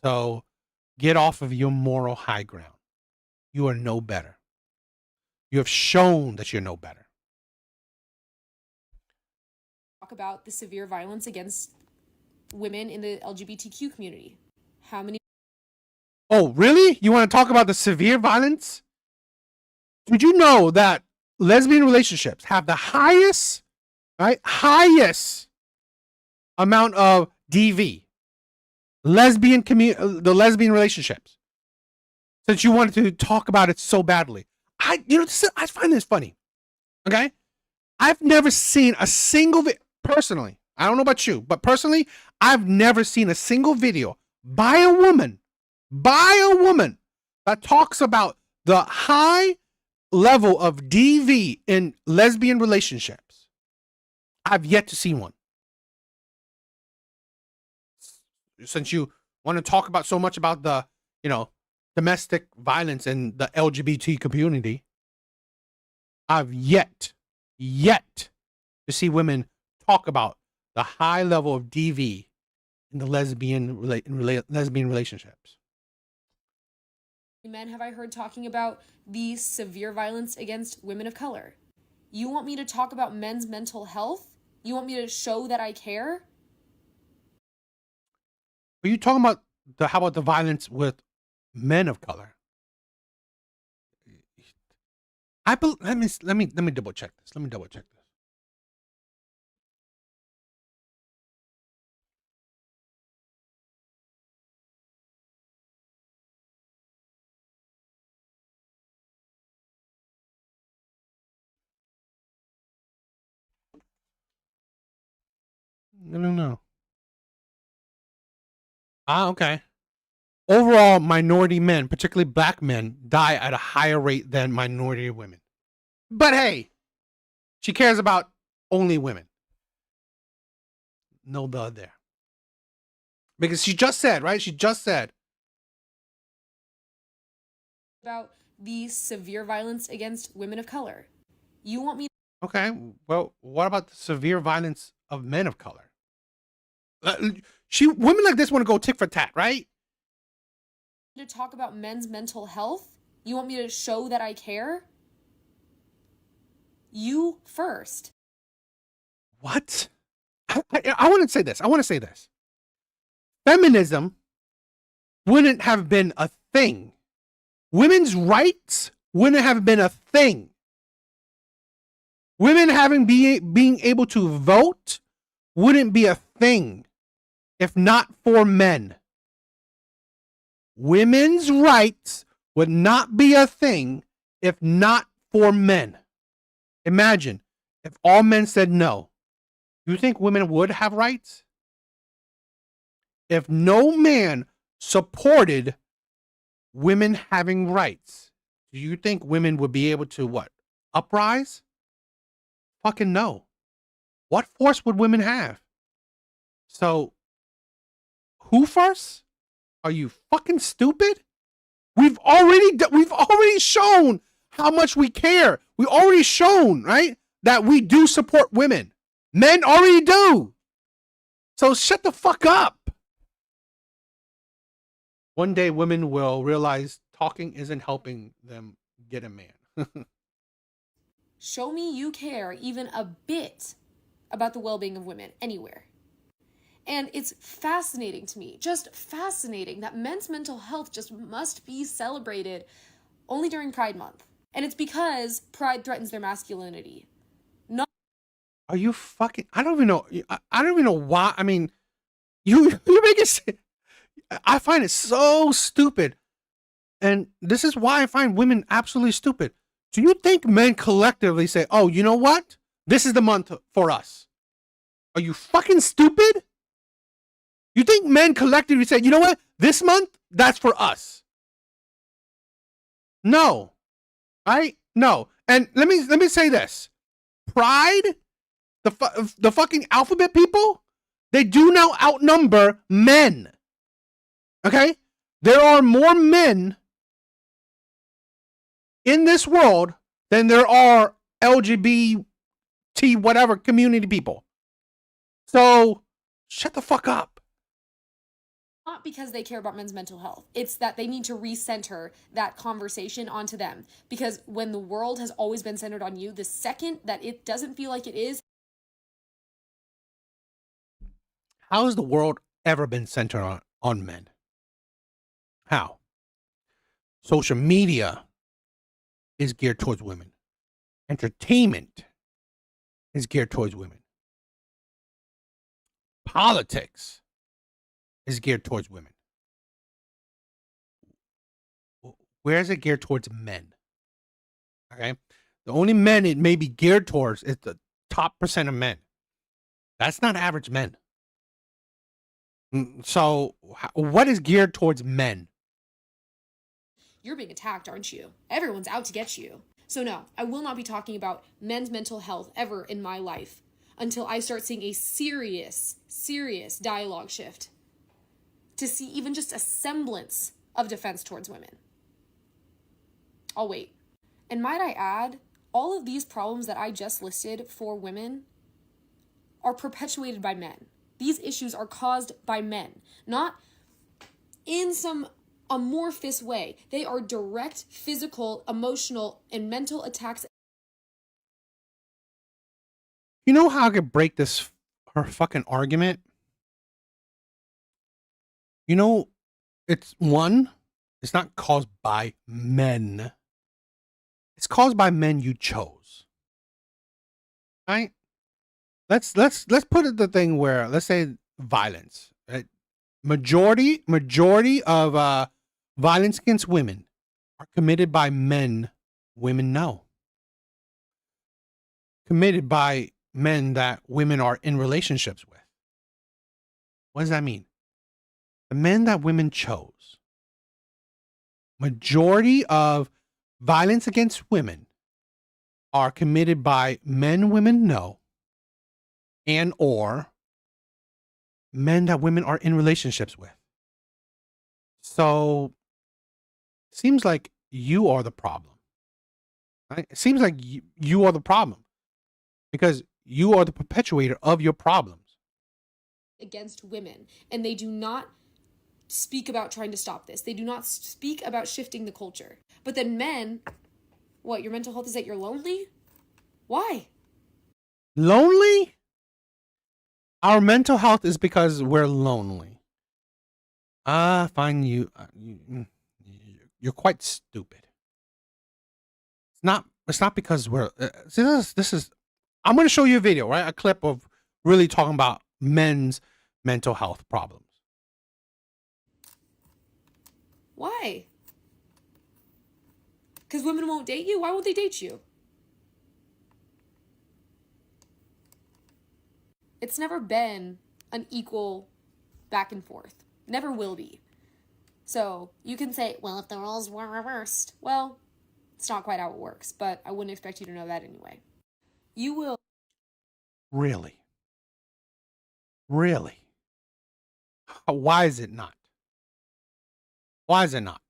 S2: So get off of your moral high ground. You are no better. You have shown that you're no better.
S7: Talk about the severe violence against women in the LGBTQ community. How many?
S2: Oh, really? You want to talk about the severe violence? Did you know that lesbian relationships have the highest amount of DV? The lesbian relationships. Since you wanted to talk about it so badly, I find this funny. Okay, I've never seen a single personally. I don't know about you, but personally, I've never seen a single video by a woman that talks about the high level of DV in lesbian relationships. I've yet to see one. Since you want to talk about so much about the, domestic violence in the LGBT community, I've yet to see women talk about the high level of DV in the lesbian relationships.
S7: Men have I heard talking about the severe violence against women of color? You want me to talk about men's mental health? You want me to show that I care?
S2: Are you talking about how about the violence with men of color? Let me double check this. Let me double check this. I don't know. Okay. Overall, minority men, particularly black men, die at a higher rate than minority women. But hey, she cares about only women. No duh there. Because she just said, right? She just said.
S7: About the severe violence against women of color. You want me
S2: Okay, well, what about the severe violence of men of color? Women like this want to go tick for tat, right?
S7: to talk about men's mental health? You want me to show that I care? You first.
S2: What? I want to say this. I want to say this. Feminism wouldn't have been a thing. Women's rights wouldn't have been a thing. Women being able to vote wouldn't be a thing if not for men. Women's rights would not be a thing if not for men. Imagine if all men said no. You think women would have rights? If no man supported women having rights, do you think women would be able to what? Uprise? Fucking no. What force would women have? So, who first? Are you fucking stupid? We've already shown how much we care. We already shown, right, that we do support women. Men already do. So shut the fuck up. One day women will realize talking isn't helping them get a man.
S7: Show me you care even a bit about the well-being of women anywhere. And it's fascinating to me, just fascinating, that men's mental health just must be celebrated only during Pride Month. And it's because Pride threatens their masculinity.
S2: Are you fucking? I don't even know. I don't even know why. I mean, you make it. I find it so stupid, and this is why I find women absolutely stupid. Do you think men collectively say, "Oh, you know what? This is the month for us"? Are you fucking stupid? You think men collectively say, "You know what? This month, that's for us"? No, right? No. And let me say this: Pride. The fucking alphabet people, they do now outnumber men. Okay? There are more men in this world than there are LGBT whatever community people. So, shut the fuck up.
S7: Not because they care about men's mental health. It's that they need to recenter that conversation onto them. Because when the world has always been centered on you, the second that it doesn't feel like it is,
S2: how has the world ever been centered on men? How? Social media is geared towards women. Entertainment is geared towards women. Politics is geared towards women. Where is it geared towards men? Okay? The only men it may be geared towards is the top % of men. That's not average men. So, what is geared towards men?
S7: you're being attacked, aren't you? Everyone's out to get you. So no, I will not be talking about men's mental health ever in my life until I start seeing a serious dialogue shift to see even just a semblance of defense towards women. I'll wait. And might I add, all of these problems that I just listed for women are perpetuated by men. These issues are caused by men, not in some amorphous way. They are direct physical, emotional, and mental attacks.
S2: You know how I could break her fucking argument? You know, it's not caused by men. It's caused by men you chose. Right? Let's put it the thing where, let's say violence. Right? Majority of violence against women are committed by men women know. Committed by men that women are in relationships with. What does that mean? The men that women chose. Majority of violence against women are committed by men women know, and or men that women are in relationships with. So seems like you are the problem. Right? It seems like you are the problem because you are the perpetuator of your problems.
S7: Against women, and they do not speak about trying to stop this. They do not speak about shifting the culture. But then men, what, your mental health is that you're lonely? Why?
S2: Lonely? Our mental health is because we're lonely. Fine, you're quite stupid. It's not because we're this is I'm going to show you a video, right? A clip of really talking about men's mental health problems.
S7: Why? Because women won't date you? Why won't they date you? It's never been an equal back and forth. Never will be. So you can say, well, if the roles were reversed. Well, it's not quite how it works, but I wouldn't expect you to know that anyway. You will.
S2: Really? Really? Why is it not? Why is it not?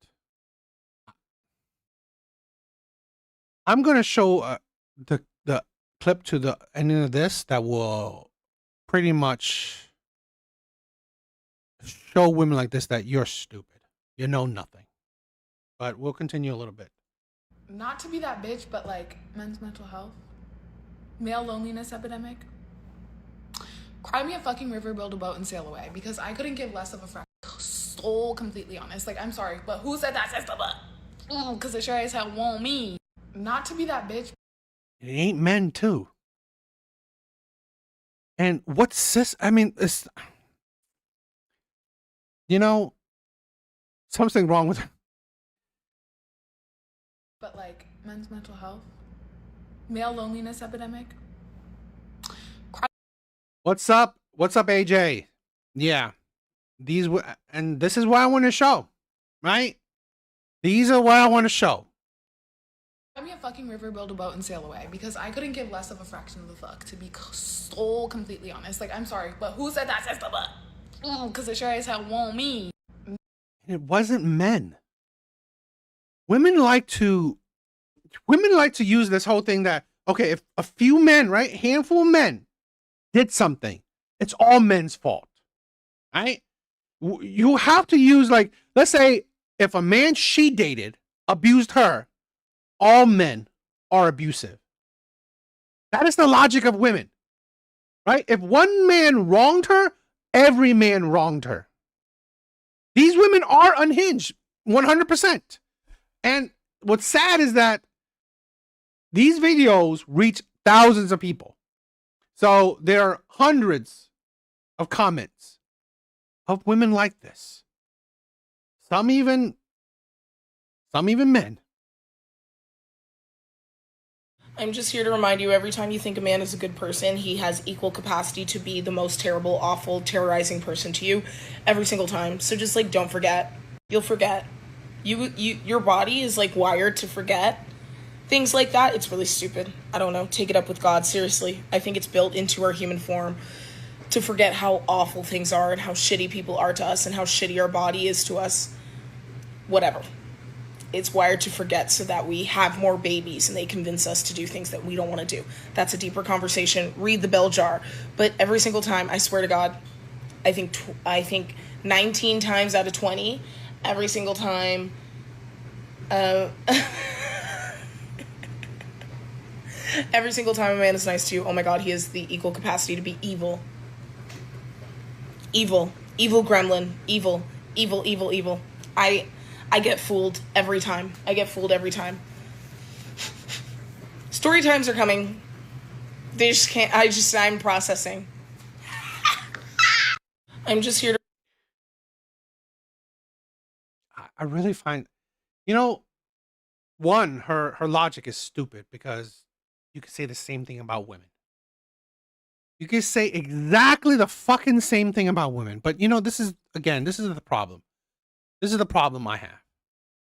S2: I'm going to show the clip to the ending of this that will pretty much show women like this that you're stupid. You know nothing. But we'll continue a little bit.
S8: Not to be that bitch, but like men's mental health, male loneliness epidemic. Cry me a fucking river, build a boat, and sail away, because I couldn't give less of a fraction. So completely honest. Like, I'm sorry, but who said that sister? But because it sure as hell won't me. Not to be that bitch.
S2: It ain't men too. And what's sis? I mean, it's, you know, something wrong with her.
S8: But like men's mental health, male loneliness epidemic.
S2: What's up? What's up, AJ? Yeah, and this is what I want to show, right? These are what I want to show.
S8: Cry me a fucking river, build a boat, and sail away, because I couldn't give less of a fraction of the fuck, to be so completely honest. Like, I'm sorry, but who said that sister? But because it sure as hell won't me.
S2: It wasn't men. Women like to use this whole thing that, okay, if a few men, right, handful of men did something, it's all men's fault, right? You have to use, like, let's say if a man she dated abused her, all men are abusive. That is the logic of women, right? If one man wronged her, every man wronged her. These women are unhinged, 100%. And what's sad is that these videos reach thousands of people. So there are hundreds of comments of women like this. Some even men.
S9: I'm just here to remind you, every time you think a man is a good person, he has equal capacity to be the most terrible, awful, terrorizing person to you every single time. So just, like, don't forget. You'll forget. Your body is, like, wired to forget things like that. It's really stupid. I don't know. Take it up with God. Seriously. I think it's built into our human form to forget how awful things are and how shitty people are to us and how shitty our body is to us. Whatever. It's wired to forget so that we have more babies and they convince us to do things that we don't want to do. That's a deeper conversation. Read the bell jar. But every single time, I swear to God, I think 19 times out of 20, every single time. Every single time a man is nice to you, oh my god, he has the equal capacity to be evil. Evil gremlin, evil. I get fooled every time. Story times are coming. They just can't. I'm processing. I'm just here to.
S2: I really find, you know, one, her logic is stupid because you could say the same thing about women. You could say exactly the fucking same thing about women. But you know, this is the problem. This is the problem I have.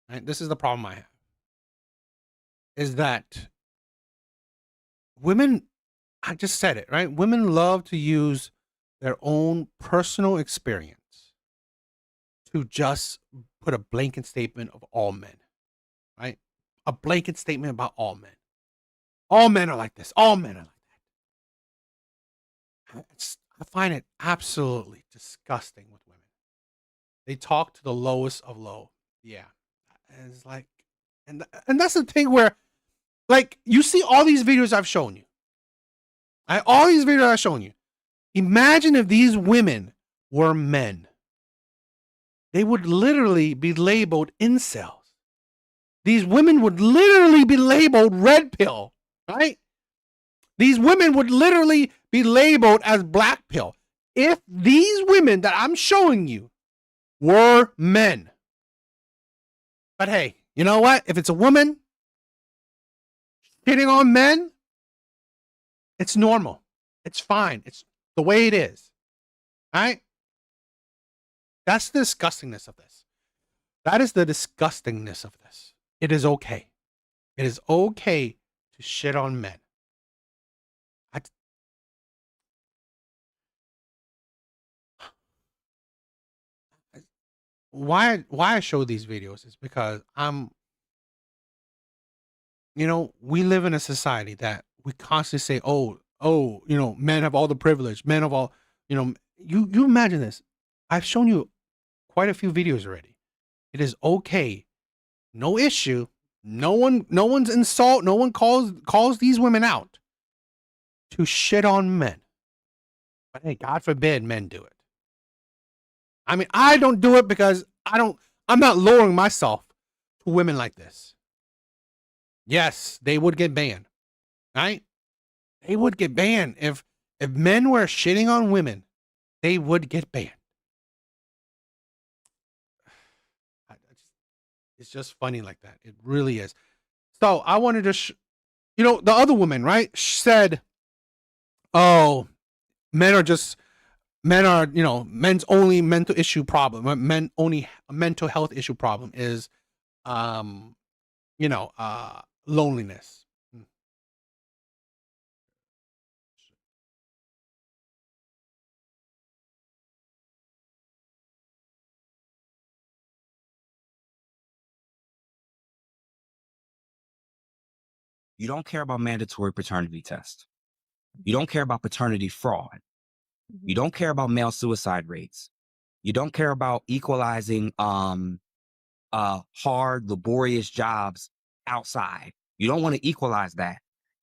S2: Right? This is the problem I have. Is that women, I just said it, right? Women love to use their own personal experience to just put a blanket statement of all men, right? A blanket statement about all men. All men are like this. All men are like that. I find it absolutely disgusting with women. They talk to the lowest of low. Yeah. And it's like, and that's the thing where, like, you see all these videos I've shown you. All these videos I've shown you. Imagine if these women were men. They would literally be labeled incels. These women would literally be labeled red pill, right? These women would literally be labeled as black pill. If these women that I'm showing you were men. But hey, you know what? If it's a woman hitting on men, it's normal. It's fine. It's the way it is. All right? That's the disgustingness of this. That is the disgustingness of this. It is okay. It is okay to shit on men. Why I show these videos is because we live in a society that we constantly say, men have all the privilege, men have all, you imagine this. I've shown you quite a few videos already. It is okay. No issue. No one's insult. No one calls these women out to shit on men. But hey, God forbid men do it. I mean, I don't do it because I'm not lowering myself to women like this. Yes, they would get banned. Right? They would get banned. If men were shitting on women, they would get banned. It's just funny like that. It really is. So I wanted to, the other woman, right, said, oh, men's only mental issue problem, men only mental health issue problem is, loneliness.
S10: You don't care about mandatory paternity tests. You don't care about paternity fraud. You don't care about male suicide rates. You don't care about equalizing hard, laborious jobs outside. You don't want to equalize that.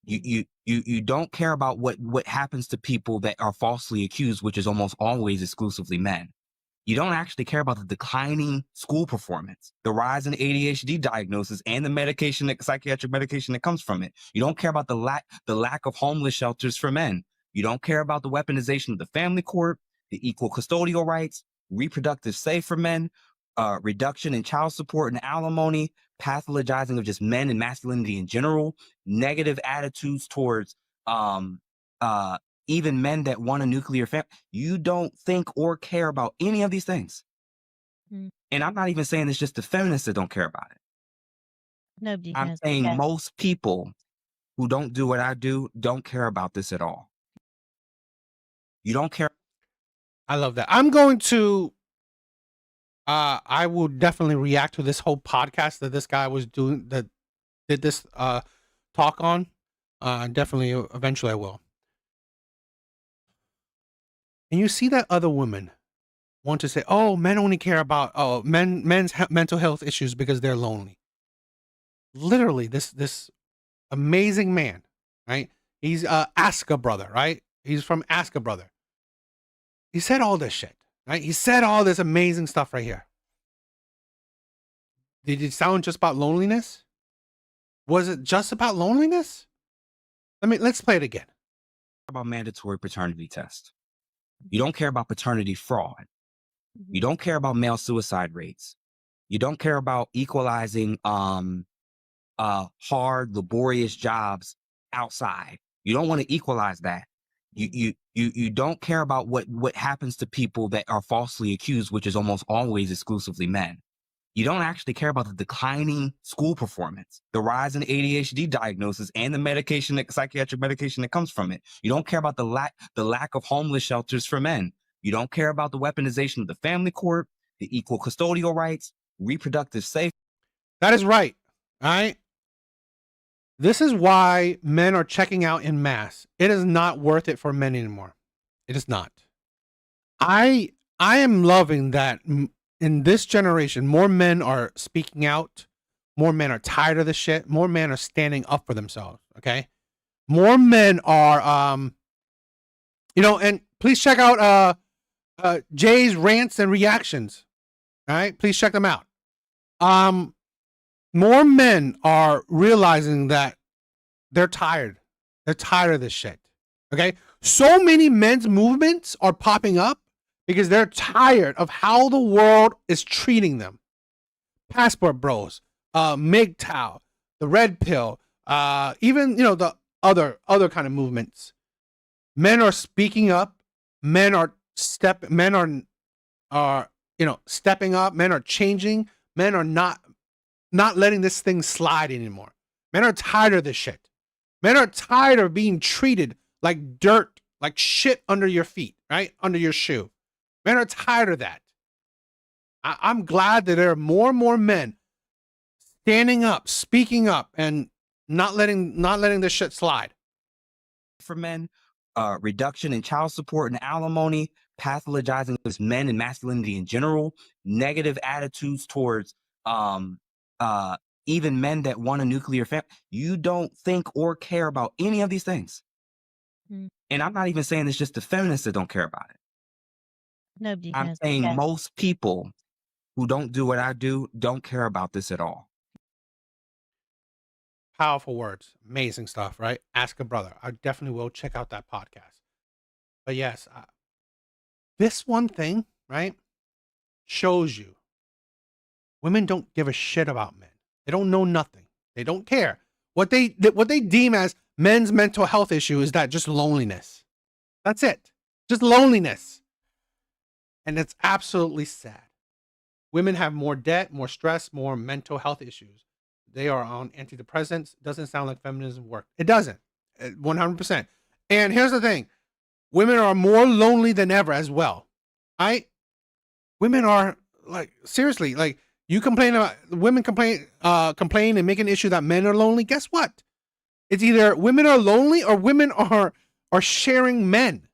S10: You don't care about what happens to people that are falsely accused, which is almost always exclusively men. You don't actually care about the declining school performance, the rise in ADHD diagnosis, and the psychiatric medication that comes from it. You don't care about the lack of homeless shelters for men. You don't care about the weaponization of the family court, the equal custodial rights, reproductive say for men, reduction in child support and alimony, pathologizing of just men and masculinity in general, negative attitudes towards even men that want a nuclear family. You don't think or care about any of these things. And I'm not even saying it's just the feminists that don't care about it.
S11: Nobody
S10: I'm
S11: has.
S10: saying most people who don't do what I do don't care about this at all. You don't care.
S2: I love that. I'm going to, I will definitely react to this whole podcast that this guy was doing, that did this talk on. Definitely, eventually I will. And you see that other woman want to say, oh, men only care about men's mental health issues because they're lonely. Literally, this amazing man, right? He's Aska brother, right? He's from Aska brother. He said all this shit, right? He said all this amazing stuff right here. Did it sound just about loneliness? Was it just about loneliness? Let's play it again.
S10: About mandatory paternity test. You don't care about paternity fraud. You don't care about male suicide rates. You don't care about equalizing hard, laborious jobs outside. You don't want to equalize that. You don't care about what happens to people that are falsely accused, which is almost always exclusively men. You don't actually care about the declining school performance, the rise in ADHD diagnosis, and the psychiatric medication that comes from it. You don't care about the lack of homeless shelters for men. You don't care about the weaponization of the family court, the equal custodial rights, reproductive safety.
S2: That is right. All right. This is why men are checking out in mass. It is not worth it for men anymore. It is not. I am loving that in this generation, more men are speaking out. More men are tired of this shit. More men are standing up for themselves. Okay. More men are, and please check out Jay's rants and reactions. All right. Please check them out. More men are realizing that they're tired. They're tired of this shit. Okay. So many men's movements are popping up because they're tired of how the world is treating them. Passport Bros, MGTOW, the Red Pill, even, the other kind of movements. Men are speaking up. Men are stepping up. Men are changing. Men are not letting this thing slide anymore. Men are tired of this shit. Men are tired of being treated like dirt, like shit under your feet, right? Under your shoe. Men are tired of that. I'm glad that there are more and more men standing up, speaking up, and not letting this shit slide.
S10: For men, reduction in child support and alimony, pathologizing as men and masculinity in general, negative attitudes towards even men that want a nuclear family. You don't think or care about any of these things. And I'm not even saying it's just the feminists that don't care about it.
S11: Nobody
S10: I'm
S11: cares.
S10: saying most people who don't do what I do don't care about this at all.
S2: Powerful words. Amazing stuff, right? Ask a brother. I definitely will check out that podcast. But yes, this one thing, right, shows you women don't give a shit about men. They don't know nothing. They don't care. What they deem as men's mental health issue is that just loneliness. That's it. Just loneliness. And it's absolutely sad. Women have more debt, more stress, more mental health issues. They are on antidepressants. Doesn't sound like feminism worked. It doesn't. 100%. And here's the thing. Women are more lonely than ever as well. Women are seriously, you complain about women complain and make an issue that men are lonely. Guess what? It's either women are lonely or women are sharing men.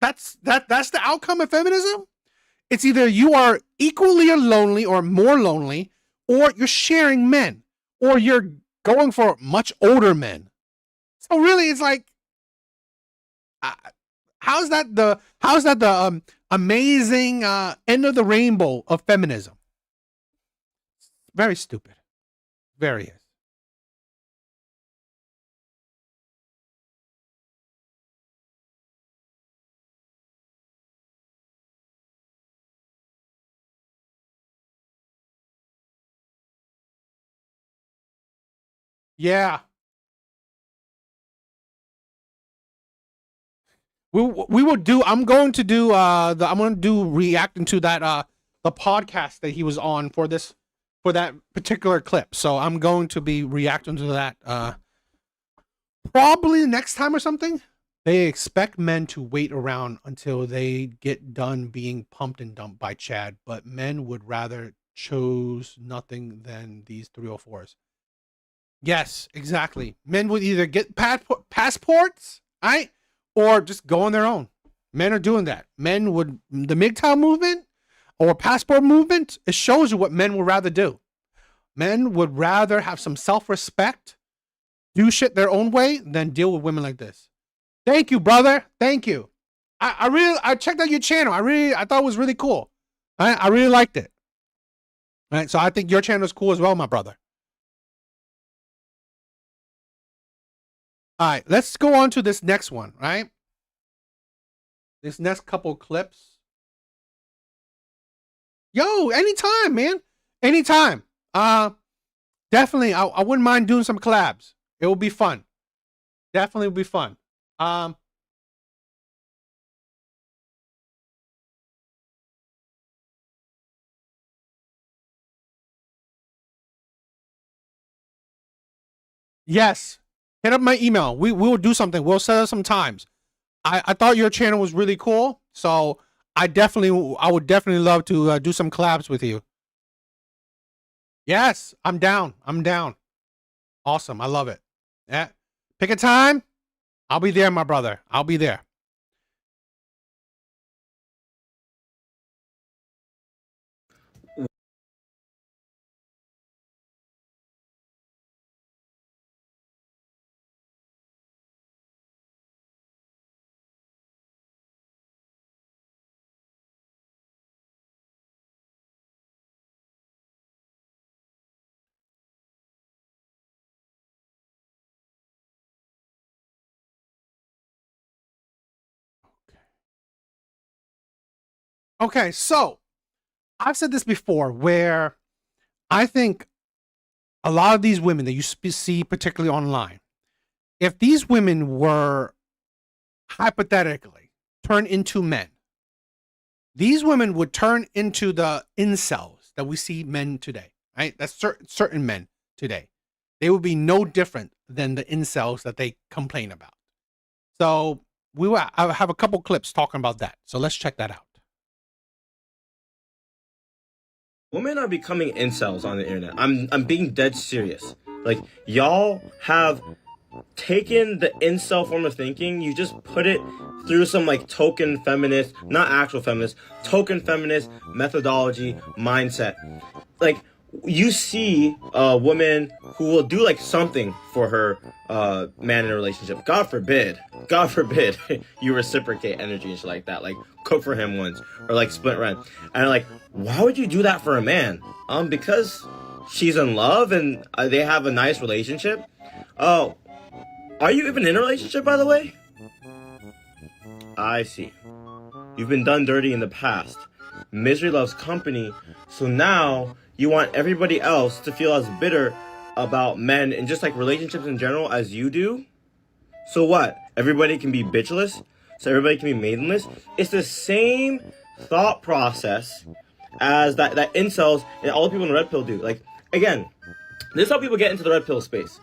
S2: That's the outcome of feminism. It's either you are equally lonely or more lonely, or you're sharing men, or you're going for much older men. So really, it's like, how's that the amazing end of the rainbow of feminism? Very stupid. Very is. Yeah. We will do. I'm going to do reacting to that the podcast that he was on for that particular clip. So I'm going to be reacting to that probably next time or something. They expect men to wait around until they get done being pumped and dumped by Chad, but men would rather choose nothing than these 304s. Yes, exactly. Men would either get passports, right, or just go on their own. Men are doing that. The MGTOW movement, or passport movement, it shows you what men would rather do. Men would rather have some self-respect, do shit their own way, than deal with women like this. Thank you, brother. Thank you. I checked out your channel. I thought it was really cool. I really liked it. All right, so I think your channel is cool as well, my brother. All right, let's go on to this next one, right? This next couple clips. Yo, anytime, man. Anytime. Definitely, I wouldn't mind doing some collabs. It will be fun. Definitely will be fun. Yes. Hit up my email. We will do something. We'll set up some times. I thought your channel was really cool, so I would definitely love to do some collabs with you. Yes, I'm down. I'm down. Awesome. I love it. Yeah. Pick a time. I'll be there, my brother. I'll be there. Okay, so I've said this before where I think a lot of these women that you see, particularly online, if these women were hypothetically turned into men, these women would turn into the incels that we see men today, right? That's certain men today. They would be no different than the incels that they complain about. So I have a couple clips talking about that. So let's check that out.
S12: Women are becoming incels on the internet. I'm being dead serious. Like, y'all have taken the incel form of thinking, you just put it through some like token feminist, not actual feminist, token feminist methodology mindset. Like, you see a woman who will do like something for her man in a relationship. God forbid you reciprocate energy and shit like that. Like, cook for him once or like split rent. And like, why would you do that for a man? Because she's in love and they have a nice relationship. Oh, are you even in a relationship, by the way? I see. You've been done dirty in the past. Misery loves company. So now you want everybody else to feel as bitter about men and just like relationships in general as you do? So what? Everybody can be bitchless? So everybody can be maidenless? It's the same thought process as that incels and all the people in the red pill do. Like, again, this is how people get into the red pill space.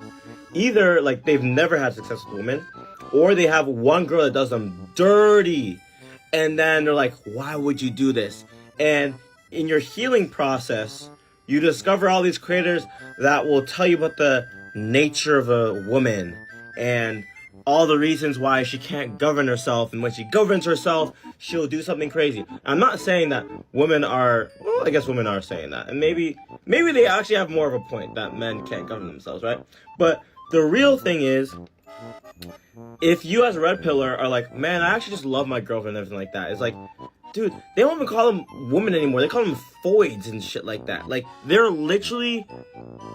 S12: Either like they've never had success with women, or they have one girl that does them dirty, and then they're like, why would you do this? And in your healing process, you discover all these creators that will tell you about the nature of a woman and all the reasons why she can't govern herself, and when she governs herself, she'll do something crazy. I'm not saying that women are, well, I guess women are saying that, and maybe they actually have more of a point that men can't govern themselves, right? But the real thing is, if you as a red pillar are like, man, I actually just love my girlfriend and everything like that, it's like, dude, they don't even call them women anymore. They call them foids and shit like that. Like, they're literally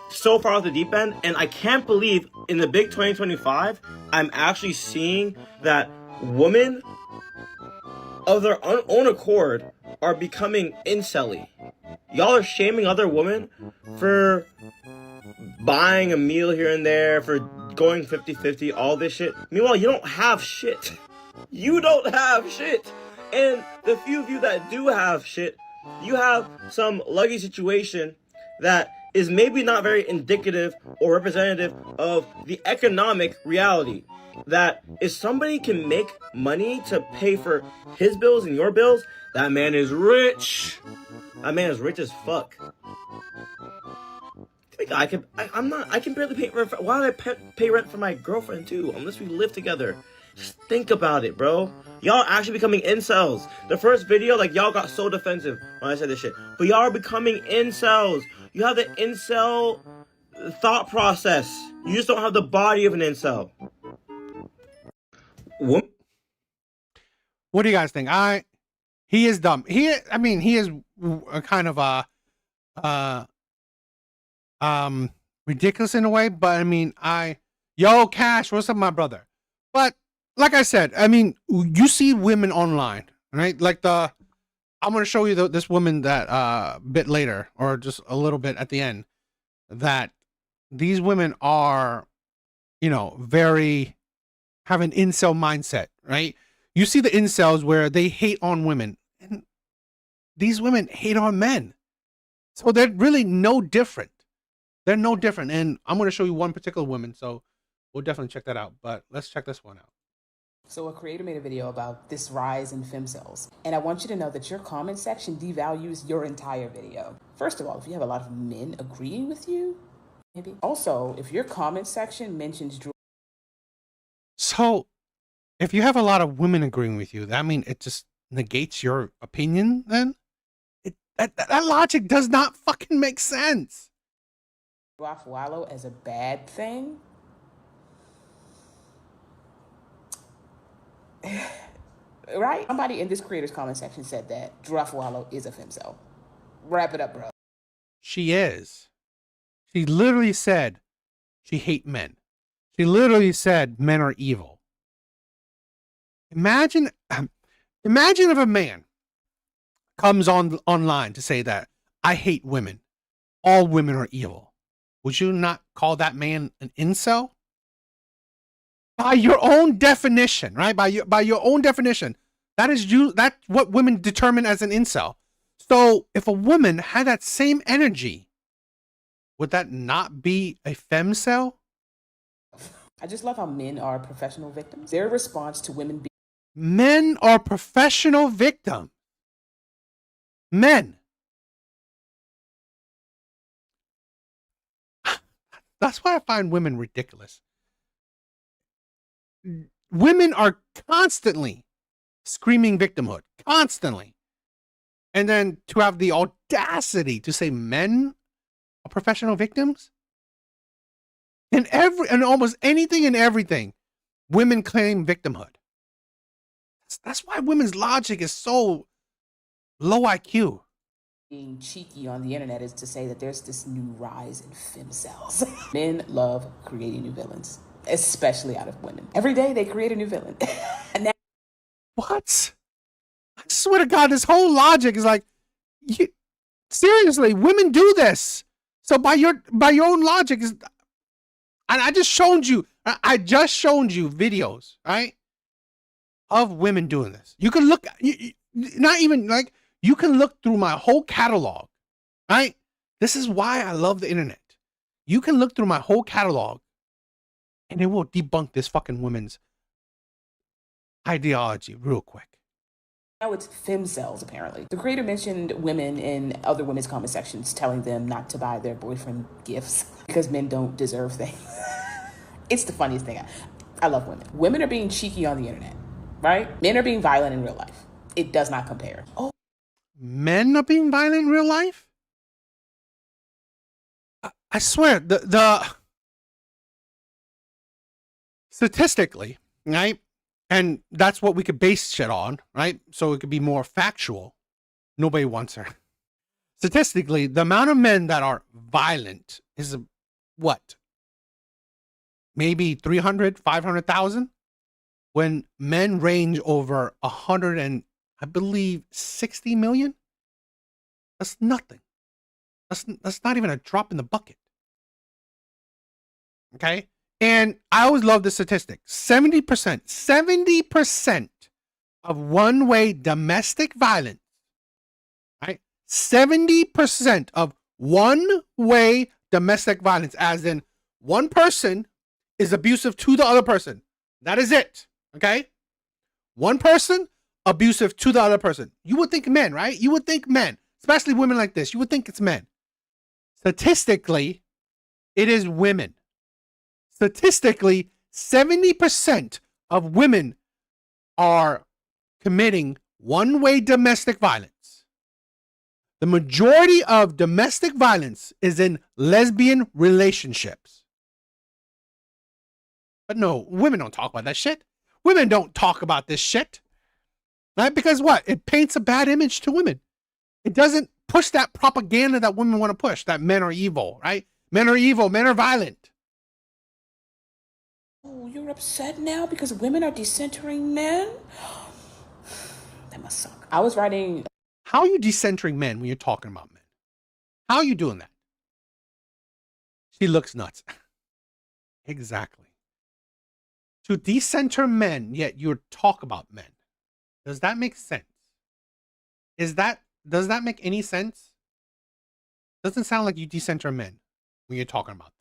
S12: so far off the deep end. And I can't believe in the big 2025, I'm actually seeing that women of their own accord are becoming incel-y. Y'all are shaming other women for buying a meal here and there, for going 50-50, all this shit. Meanwhile, you don't have shit. You don't have shit. And the few of you that do have shit, you have some lucky situation that is maybe not very indicative or representative of the economic reality. That if somebody can make money to pay for his bills and your bills, that man is rich. That man is rich as fuck. I can barely pay rent. Why would I pay rent for my girlfriend too? Unless we live together. Just think about it, bro. Y'all actually becoming incels. The first video, like, y'all got so defensive when I said this shit. But y'all are becoming incels. You have the incel thought process. You just don't have the body of an incel. What?
S2: What do you guys think? He is dumb. He is a kind of ridiculous in a way, but I mean, yo, Cash, what's up, my brother? But like I said, I mean, you see women online, right? Like I'm going to show you this woman that bit later, or just a little bit at the end, that these women are, very have an incel mindset, right? You see the incels where they hate on women, and these women hate on men. So they're really no different. They're no different. And I'm going to show you one particular woman, so we'll definitely check that out. But let's check this one out.
S13: So a creator made a video about this rise in femcells, and I want you to know that your comment section devalues your entire video. First of all, if you have a lot of men agreeing with you, maybe. Also, if your comment section mentions Drew.
S2: So if you have a lot of women agreeing with you, that mean it just negates your opinion then? That logic does not fucking make sense.
S13: Wallow as a bad thing. Right? Somebody in this creator's comment section said that Wallow is a femcel. Wrap it up, bro.
S2: She is. She literally said she hate men. She literally said men are evil. Imagine if a man comes online to say that I hate women. All women are evil. Would you not call that man an incel? By your own definition, right? By your own definition, that's what women determine as an incel. So if a woman had that same energy, would that not be a femcel?
S13: I just love how men are professional victims. Their response to women being
S2: Men are professional victims. Men. That's why I find women ridiculous. Women are constantly screaming victimhood. Constantly. And then to have the audacity to say men are professional victims? In almost anything and everything, women claim victimhood. That's why women's logic is so low IQ.
S13: Being cheeky on the internet is to say that there's this new rise in femcells. Men love creating new villains, especially out of women. Every day they create a new villain. And that-
S2: What? I swear to God, this whole logic is like, seriously, women do this. So by your own logic is, and I just showed you videos, right, of women doing this. You can look, not even like, you can look through my whole catalog, right? This is why I love the internet. You can look through my whole catalog and it will debunk this fucking women's ideology real quick.
S13: Now it's femcells, apparently. The creator mentioned women in other women's comment sections telling them not to buy their boyfriend gifts because men don't deserve things. It's the funniest thing. I love women. Women are being cheeky on the internet, right? Men are being violent in real life. It does not compare. Oh,
S2: Men are being violent in real life? I swear, the statistically, right? And that's what we could base shit on, right? So it could be more factual. Nobody wants her. Statistically, the amount of men that are violent is what? Maybe 300, 500,000? When men range over 100 and I believe 60 million? That's nothing. That's not even a drop in the bucket. Okay? And I always love the statistic. 70% of one-way domestic violence, right? 70% of one-way domestic violence, as in one person is abusive to the other person. That is it. Okay? One person abusive to the other person. You would think men, right? You would think men, especially women like this. You would think it's men. Statistically, it is women. Statistically, 70% of women are committing one-way domestic violence. The majority of domestic violence is in lesbian relationships. But no, women don't talk about that shit. Women don't talk about this shit. Right? Because what? It paints a bad image to women. It doesn't push that propaganda that women want to push, that men are evil, right? Men are evil, men are violent.
S13: Oh, you're upset now because women are decentering men? That must suck. I was writing.
S2: How are you decentering men when you're talking about men? How are you doing that? She looks nuts. Exactly. To decenter men, yet you talk about men. Does that make sense? Does that make any sense? Doesn't sound like you decenter men when you're talking about them.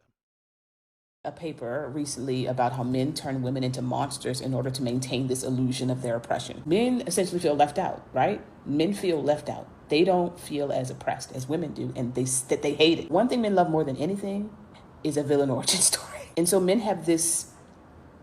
S13: A paper recently about how men turn women into monsters in order to maintain this illusion of their oppression. Men essentially feel left out, right? Men feel left out. They don't feel as oppressed as women do, and they hate it. One thing men love more than anything is a villain origin story. And so men have this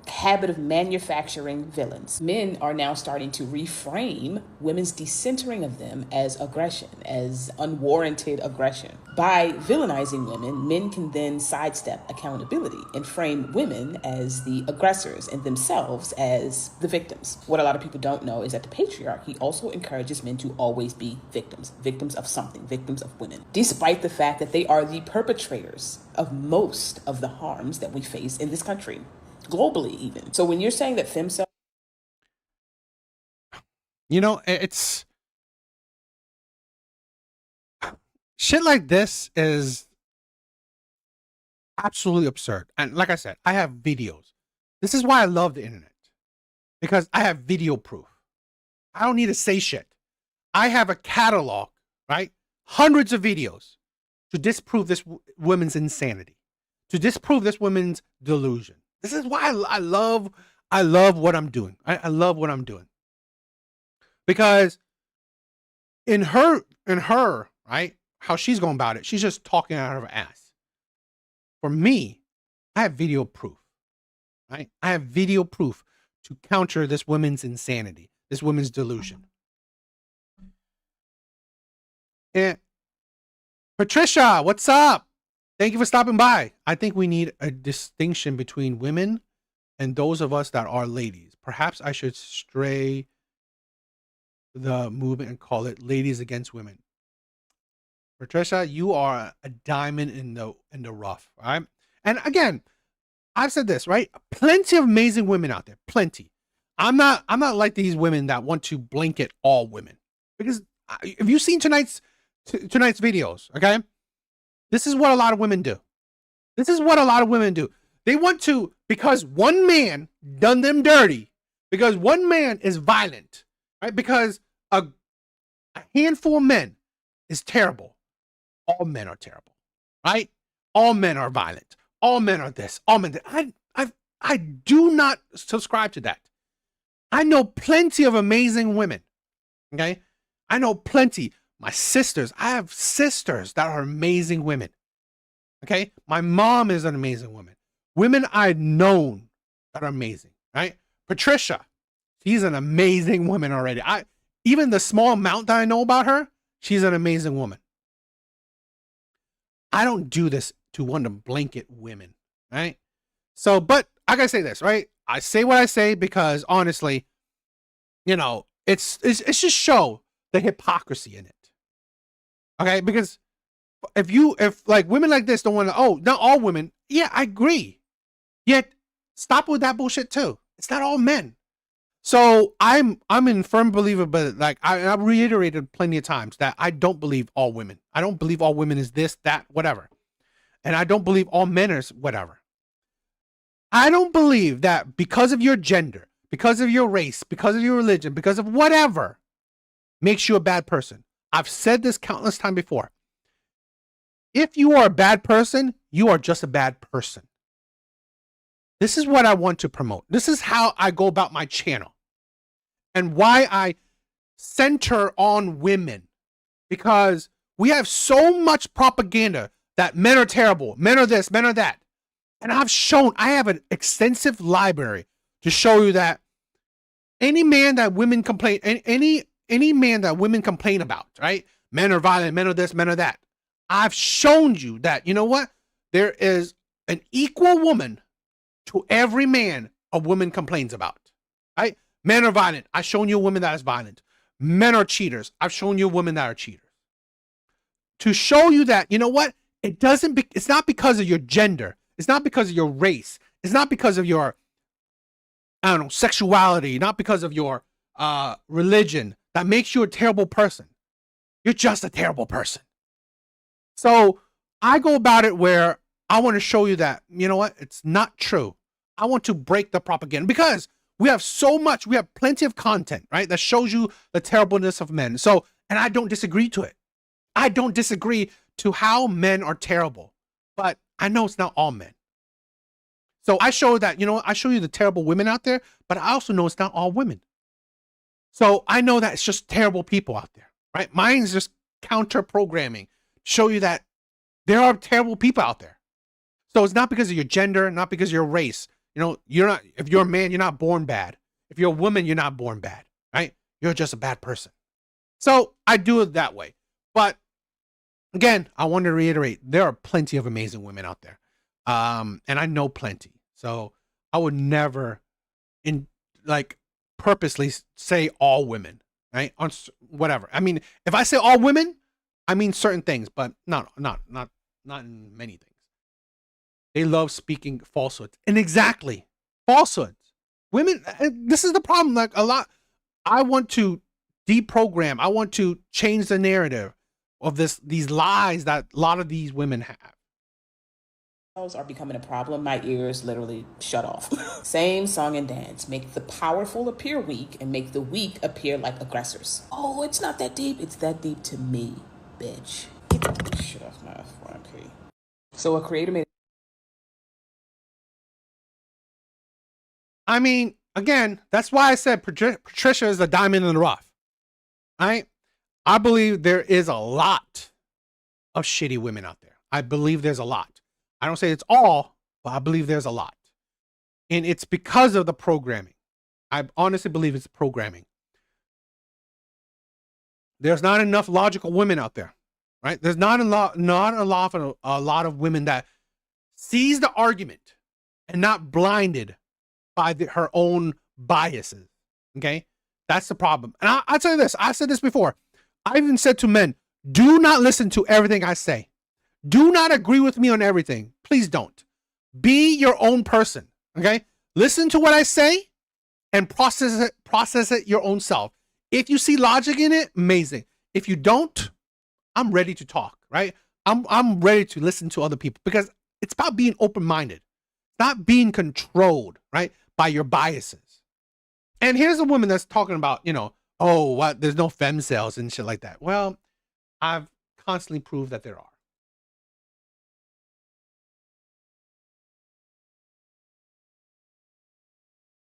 S13: habit of manufacturing villains. Men are now starting to reframe women's decentering of them as aggression, as unwarranted aggression. By villainizing women, men can then sidestep accountability and frame women as the aggressors and themselves as the victims. What a lot of people don't know is that the patriarchy also encourages men to always be victims, victims of something, victims of women, despite the fact that they are the perpetrators of most of the harms that we face in this country. Globally, even. So when you're saying that femcel,
S2: It's shit like this is absolutely absurd. And like I said, I have videos. This is why I love the internet, because I have video proof. I don't need to say shit. I have a catalog, right? Hundreds of videos to disprove this woman's insanity, to disprove this woman's delusion. This is why I love what I'm doing. I love what I'm doing. Because in her, right, how she's going about it, she's just talking out of her ass. For me, I have video proof, right? I have video proof to counter this woman's insanity, this woman's delusion. And Patricia, what's up? Thank you for stopping by. I think we need a distinction between women and those of us that are ladies. Perhaps I should stray the movement and call it ladies against women. Patricia, you are a diamond in the rough, right? And again, I've said this, right? Plenty of amazing women out there, plenty. I'm not like these women that want to blanket all women, because have you seen tonight's videos? Okay. This is what a lot of women do. They want to, because one man done them dirty, because one man is violent, right? Because a handful of men is terrible. All men are terrible, right? All men are violent. All men are this. All men. I do not subscribe to that. I know plenty of amazing women. Okay, I know plenty. My sisters, I have sisters that are amazing women. Okay? My mom is an amazing woman. Women I've known that are amazing, right? Patricia, she's an amazing woman already. Even the small amount that I know about her, she's an amazing woman. I don't do this to want to blanket women, right? So, but I gotta say this, right? I say what I say because honestly, it's just show the hypocrisy in it. Okay, because if like women like this don't want to, not all women, yeah, I agree. Yet stop with that bullshit too. It's not all men. So I'm in firm believer, but like I've reiterated plenty of times that I don't believe all women. I don't believe all women is this, that, whatever. And I don't believe all men is whatever. I don't believe that because of your gender, because of your race, because of your religion, because of whatever makes you a bad person. I've said this countless times before. If you are a bad person, you are just a bad person. This is what I want to promote. This is how I go about my channel and why I center on women, because we have so much propaganda that men are terrible, men are this, men are that. And I have an extensive library to show you that any man that women complain, any man that women complain about, right? Men are violent, men are this, men are that. I've shown you that, you know what? There is an equal woman to every man a woman complains about, right? Men are violent. I've shown you a woman that is violent. Men are cheaters. I've shown you a woman that are cheaters. To show you that, you know what? It's not because of your gender. It's not because of your race. It's not because of your, I don't know, sexuality, not because of your religion that makes you a terrible person. You're just a terrible person. So I go about it where I want to show you that, you know what? It's not true. I want to break the propaganda because we have plenty of content, right? That shows you the terribleness of men. So, and I don't disagree to it. I don't disagree to how men are terrible, but I know it's not all men. So I show that, you know, I show you the terrible women out there, but I also know it's not all women. So I know that it's just terrible people out there, right? Mine's just counter programming, show you that there are terrible people out there. So it's not because of your gender, not because of your race. You know, if you're a man, you're not born bad. If you're a woman, you're not born bad, right? You're just a bad person. So I do it that way. But again, I want to reiterate, there are plenty of amazing women out there. And I know plenty. So I would never purposely say all women, right? On whatever. I mean, if I say all women, I mean certain things, but not in many things. They love speaking falsehoods. And exactly, falsehoods. Women, this is the problem. Like a lot, I want to deprogram. I want to change the narrative of these lies that a lot of these women have.
S13: Are becoming a problem. My ears literally shut off. Same song and dance. Make the powerful appear weak and make the weak appear like aggressors. Oh, it's not that deep. It's that deep to me, bitch. Get the shit off my FYP. So a creator made.
S2: I mean, again, that's why I said Patricia is a diamond in the rough. Right? I believe there is a lot of shitty women out there. I believe there's a lot. I don't say it's all, but I believe there's a lot. And it's because of the programming. I honestly believe it's programming. There's not enough logical women out there, right? There's not a lot of women that sees the argument and not blinded by her own biases. Okay, that's the problem. And I'll tell you this. I said this before. I even said to men, do not listen to everything I say. Do not agree with me on everything. Please don't. Be your own person. Okay, listen to what I say and process it your own self. If you see logic in it, amazing. If you don't, I'm ready to talk, right? I'm ready to listen to other people because it's about being open-minded, not being controlled, right, by your biases. And here's a woman that's talking about, you know, oh, what? There's no femcels and shit like that. Well, I've constantly proved that there are.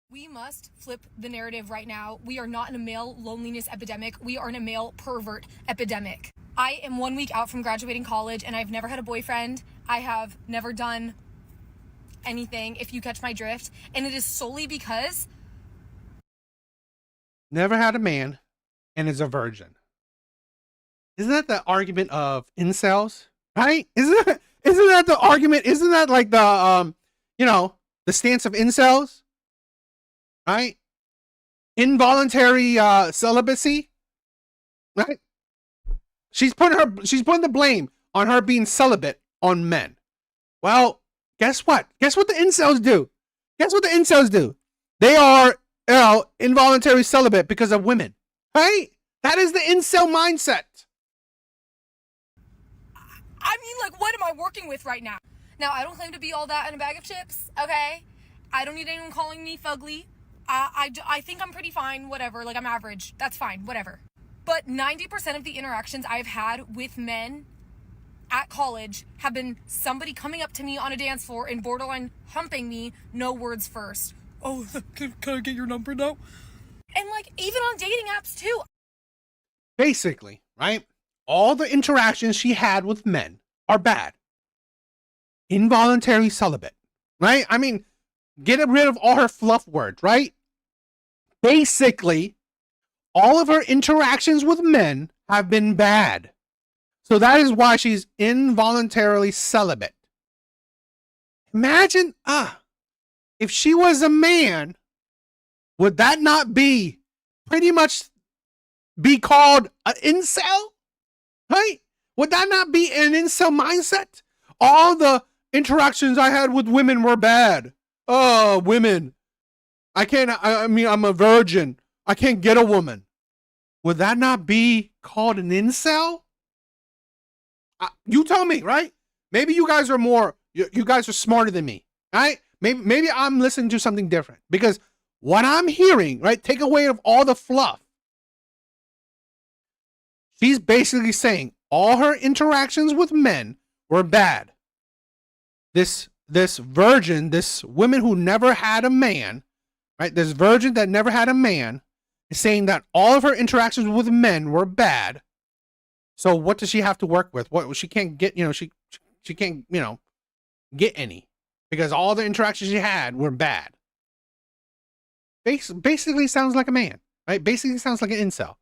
S14: We must flip the narrative right now. We are not in a male loneliness epidemic. We are in a male pervert epidemic. I am 1 week out from graduating college and I've never had a boyfriend. I have never done anything, if you catch my drift. And it is solely because...
S2: Never had a man and is a virgin. Isn't that the argument of incels? Right? Isn't that the argument? Isn't that like the, the stance of incels? Right? Involuntary celibacy, right? She's putting the blame on her being celibate on men. Well, guess what? Guess what the incels do? Guess what the incels do? They are, involuntary celibate because of women, right? That is the incel mindset.
S14: I mean, like, what am I working with right now? Now, I don't claim to be all that in a bag of chips, okay? I don't need anyone calling me fugly. I think I'm pretty fine, whatever, like I'm average, that's fine, whatever. But 90% of the interactions I've had with men at college have been somebody coming up to me on a dance floor and borderline humping me, no words first. Oh, can I get your number now? And like, even on dating apps too.
S2: Basically, right? All the interactions she had with men are bad. Involuntary celibate, right? I mean, get rid of all her fluff words, right? Basically, all of her interactions with men have been bad. So that is why she's involuntarily celibate. Imagine, if she was a man, would that not be pretty much be called an incel? Right? Would that not be an incel mindset? All the interactions I had with women were bad. Oh, women. I mean, I'm a virgin. I can't get a woman. Would that not be called an incel? You tell me, right? Maybe you guys are you guys are smarter than me, right? Maybe I'm listening to something different, because what I'm hearing, right? Take away of all the fluff. She's basically saying all her interactions with men were bad. This virgin, this woman who never had a man, right? This virgin that never had a man is saying that all of her interactions with men were bad. So what does she have to work with? What she can't get, she can't, get any, because all the interactions she had were bad. Basically sounds like a man, right? Basically sounds like an incel.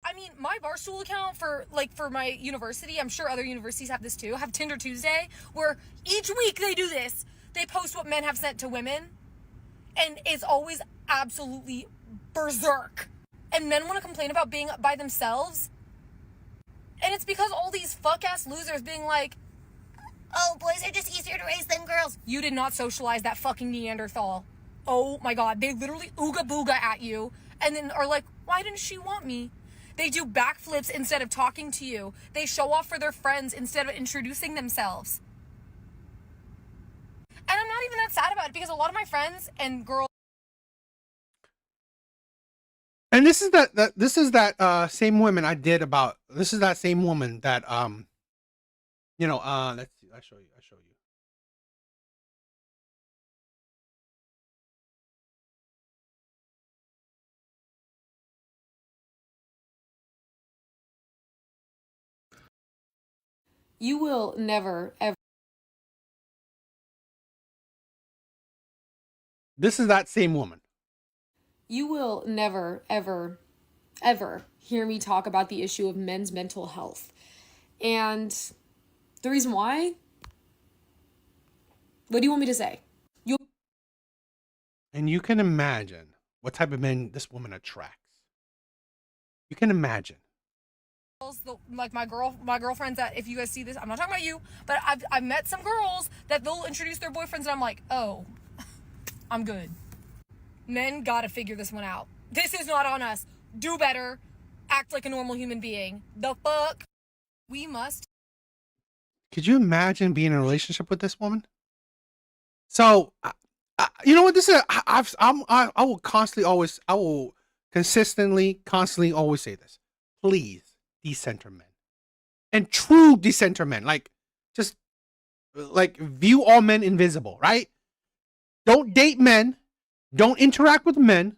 S14: I mean, my Barstool account for my university, I'm sure other universities have this too, have Tinder Tuesday, where each week they do this. They post what men have sent to women, and it's always absolutely berserk. And men want to complain about being by themselves, and it's because all these fuck-ass losers being like, oh, boys are just easier to raise than girls. You did not socialize that fucking Neanderthal. Oh my god, they literally ooga booga at you, and then are like, why didn't she want me? They do backflips instead of talking to you. They show off for their friends instead of introducing themselves. And I'm not even that sad about it, because a lot of my friends and girls.
S2: And this is that same woman I did about. This is that same woman that let's see. I show you.
S7: You will never, ever.
S2: This is that same woman.
S7: You will never, ever, ever hear me talk about the issue of men's mental health. And the reason why? What do you want me to say?
S2: And you can imagine what type of men this woman attracts. You can imagine.
S14: Like my girlfriends that, if you guys see this, I'm not talking about you, but I've met some girls that they'll introduce their boyfriends and I'm like, oh, I'm good. Men gotta figure this one out. This is not on us. Do better. Act like a normal human being. The fuck? We must.
S2: Could you imagine being in a relationship with this woman? So, you know what this is? I will constantly always say this. Please, decenter men. And true decenter men. Like view all men invisible, right? Don't date men. Don't interact with men.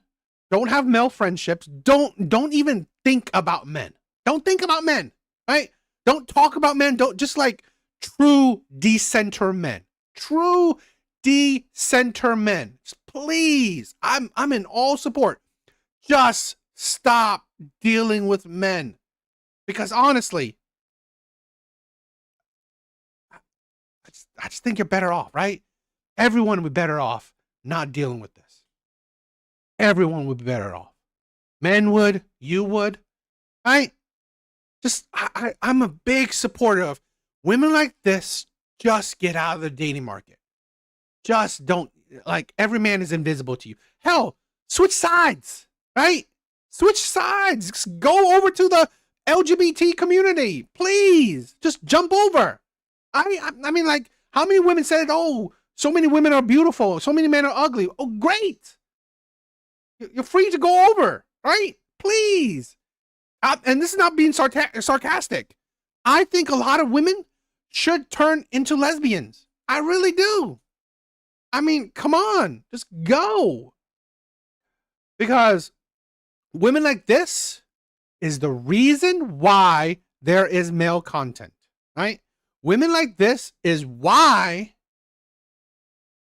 S2: Don't have male friendships. Don't even think about men. Don't think about men, right? Don't talk about men. Don't, just like true decenter men. True decenter men. Please, I'm in all support. Just stop dealing with men, because honestly, I just think you're better off, right? Everyone would be better off not dealing with this. Everyone would be better off. Men would, you would, right? Just, I'm a big supporter of women like this. Just get out of the dating market. Just don't, like, every man is invisible to you. Hell, switch sides, right? Switch sides. Go over to the LGBT community. Please, just jump over. I mean, like, how many women said, oh, so many women are beautiful, so many men are ugly. Oh, great. You're free to go over, right? Please. And this is not being sarcastic. I think a lot of women should turn into lesbians. I really do. I mean, come on, just go. Because women like this is the reason why there is male content, right? Women like this is why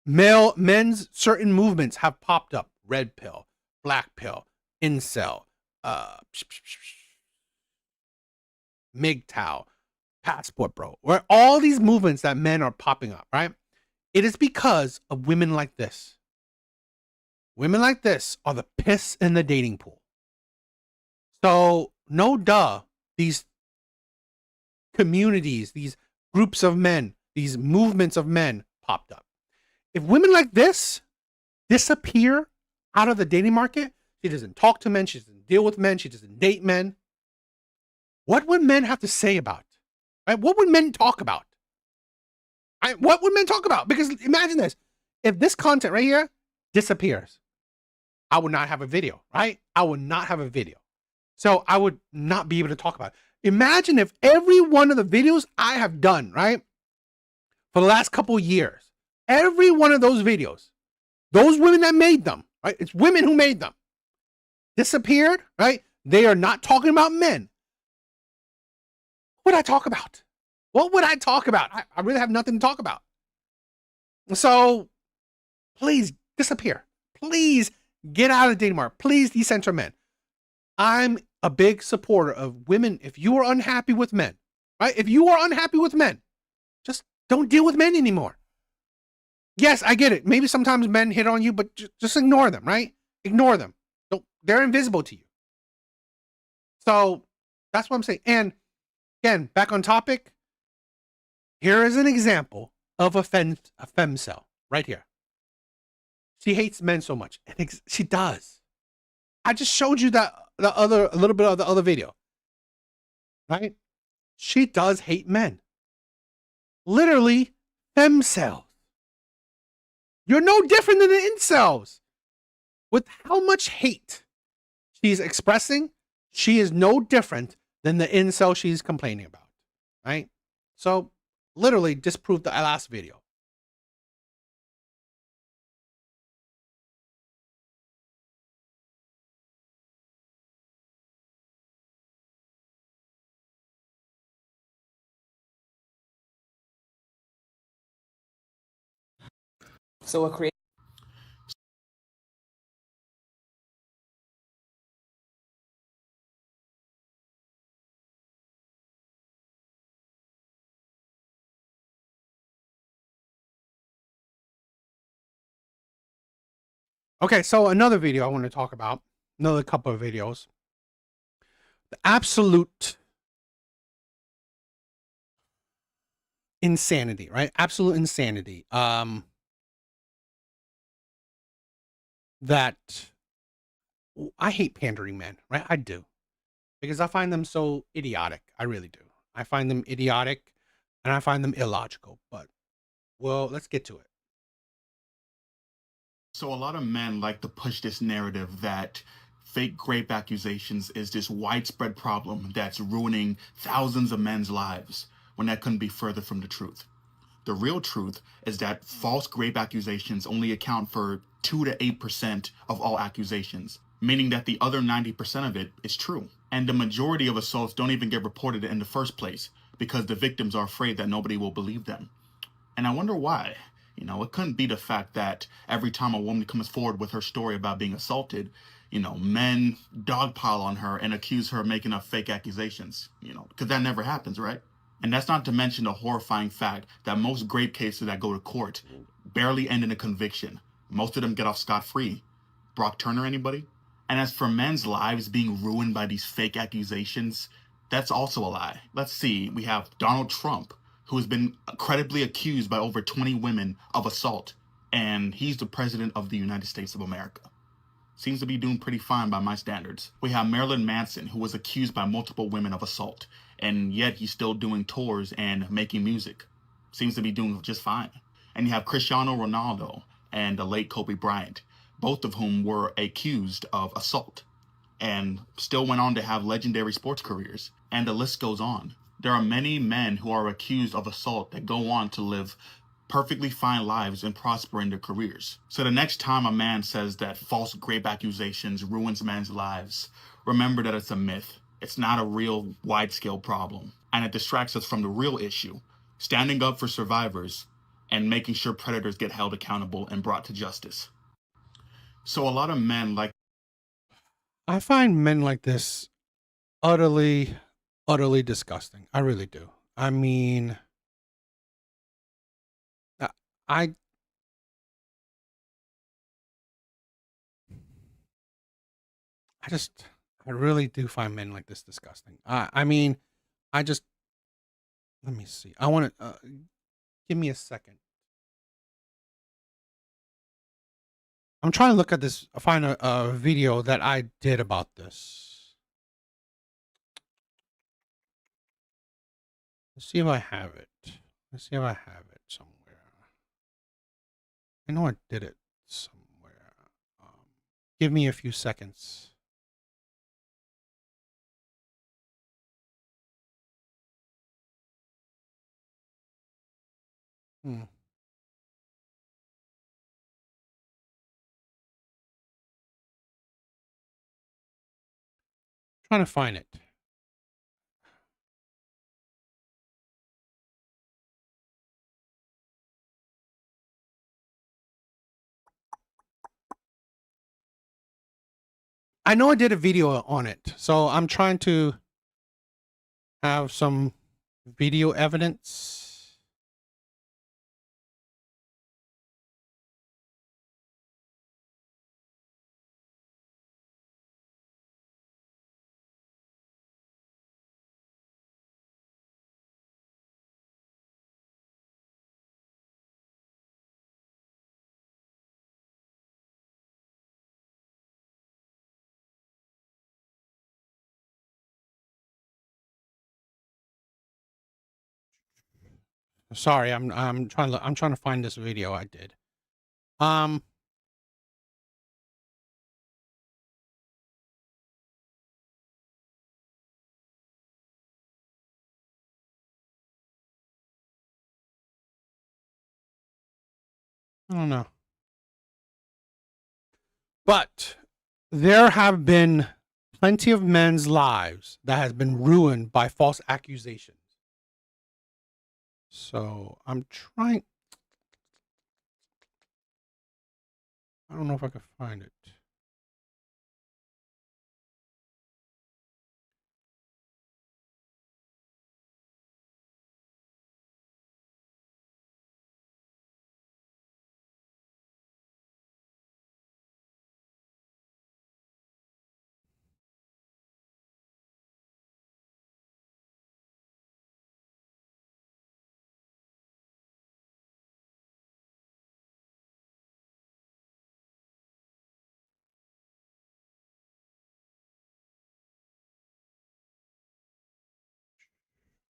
S2: men's certain movements have popped up. Red pill, black pill, incel, MGTOW, passport bro, where all these movements that men are popping up, right? It is because of women like this. Women like this are the piss in the dating pool. So, no duh, these communities, these groups of men, these movements of men popped up. If women like this disappear out of the dating market, she doesn't talk to men, she doesn't deal with men, she doesn't date men, what would men have to say about it? Right? What would men talk about? What would men talk about? Because imagine this. If this content right here disappears, I would not have a video, right? I would not have a video. So I would not be able to talk about it. Imagine if every one of the videos I have done, right, for the last couple of years, every one of those videos, those women that made them, right? It's women who made them, disappeared, right? They are not talking about men. What would I talk about? What would I talk about? I really have nothing to talk about. So please disappear. Please get out of the dating market. Please decenter men. I'm a big supporter of women. If you are unhappy with men, right? If you are unhappy with men, just don't deal with men anymore. Yes, I get it. Maybe sometimes men hit on you, but just ignore them, right? Ignore them. They're invisible to you. So that's what I'm saying. And again, back on topic, here is an example of a femcel right here. She hates men so much. She does. I just showed you a little bit of the other video, right? She does hate men. Literally, femcels. You're no different than the incels. With how much hate she's expressing, she is no different than the incel she's complaining about, right? So, literally disproved the last video.
S13: So a creative.
S2: Okay, so another video I want to talk about, another couple of videos. The absolute insanity, right? Absolute insanity. That I hate pandering men, right? I do. Because I find them so idiotic. I really do. I find them idiotic and I find them illogical. But, well, let's get to it.
S15: So a lot of men like to push this narrative that fake rape accusations is this widespread problem that's ruining thousands of men's lives, when that couldn't be further from the truth. The real truth is that false rape accusations only account for 2 to 8% of all accusations, meaning that the other 90% of it is true. And the majority of assaults don't even get reported in the first place because the victims are afraid that nobody will believe them. And I wonder why. You know, it couldn't be the fact that every time a woman comes forward with her story about being assaulted, you know, men dogpile on her and accuse her of making up fake accusations, you know, because that never happens, right? And that's not to mention the horrifying fact that most rape cases that go to court barely end in a conviction. Most of them get off scot-free. Brock Turner, anybody? And as for men's lives being ruined by these fake accusations, that's also a lie. Let's see, we have Donald Trump, who has been credibly accused by over 20 women of assault, and he's the president of the United States of America. Seems to be doing pretty fine by my standards. We have Marilyn Manson, who was accused by multiple women of assault, and yet he's still doing tours and making music. Seems to be doing just fine. And you have Cristiano Ronaldo and the late Kobe Bryant, both of whom were accused of assault, and still went on to have legendary sports careers, and the list goes on. There are many men who are accused of assault that go on to live perfectly fine lives and prosper in their careers. So the next time a man says that false rape accusations ruins men's lives, remember that it's a myth. It's not a real wide-scale problem, and it distracts us from the real issue, standing up for survivors and making sure predators get held accountable and brought to justice. So a lot of men like
S2: I find men like this utterly, utterly disgusting. I really do. I mean, I, I I really do find men like this disgusting. I mean, I just, let me see. I want to, give me a second. I'm trying to look at this, find a video that I did about this. Let's see if I have it. Let's see if I have it somewhere. I know I did it somewhere. Give me a few seconds. Hmm. Trying to find it. I know I did a video on it, so I'm trying to have some video evidence. Sorry, I'm trying to find this video I did. Um, I don't know. But there have been plenty of men's lives that has been ruined by false accusations. So I'm trying. I don't know if I can find it.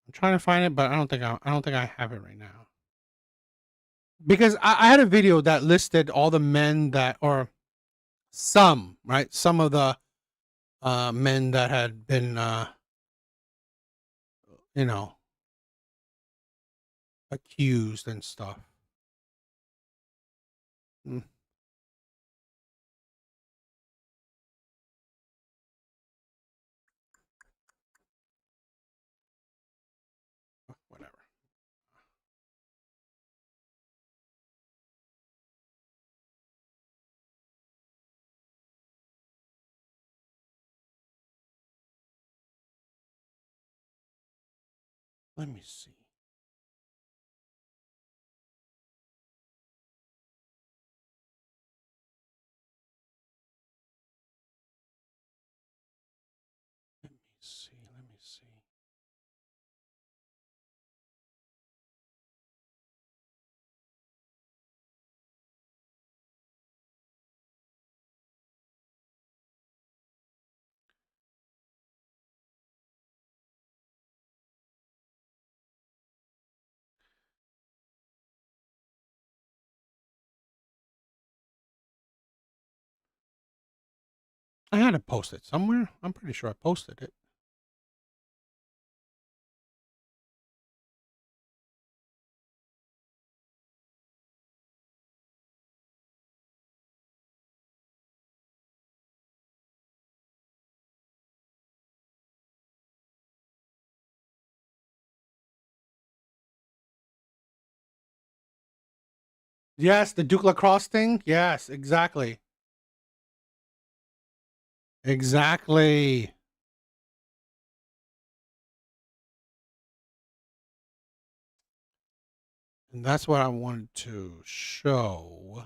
S2: I'm trying to find it, but I don't think I have it right now. Because I had a video that listed all the men that, or some, right? Some of the men that had been, you know, accused and stuff. Mm. Whatever. Let me see. Let me see. Let me see. I had to post it somewhere. I'm pretty sure I posted it. Yes, the Duke Lacrosse thing. Yes, exactly. Exactly. And that's what I wanted to show.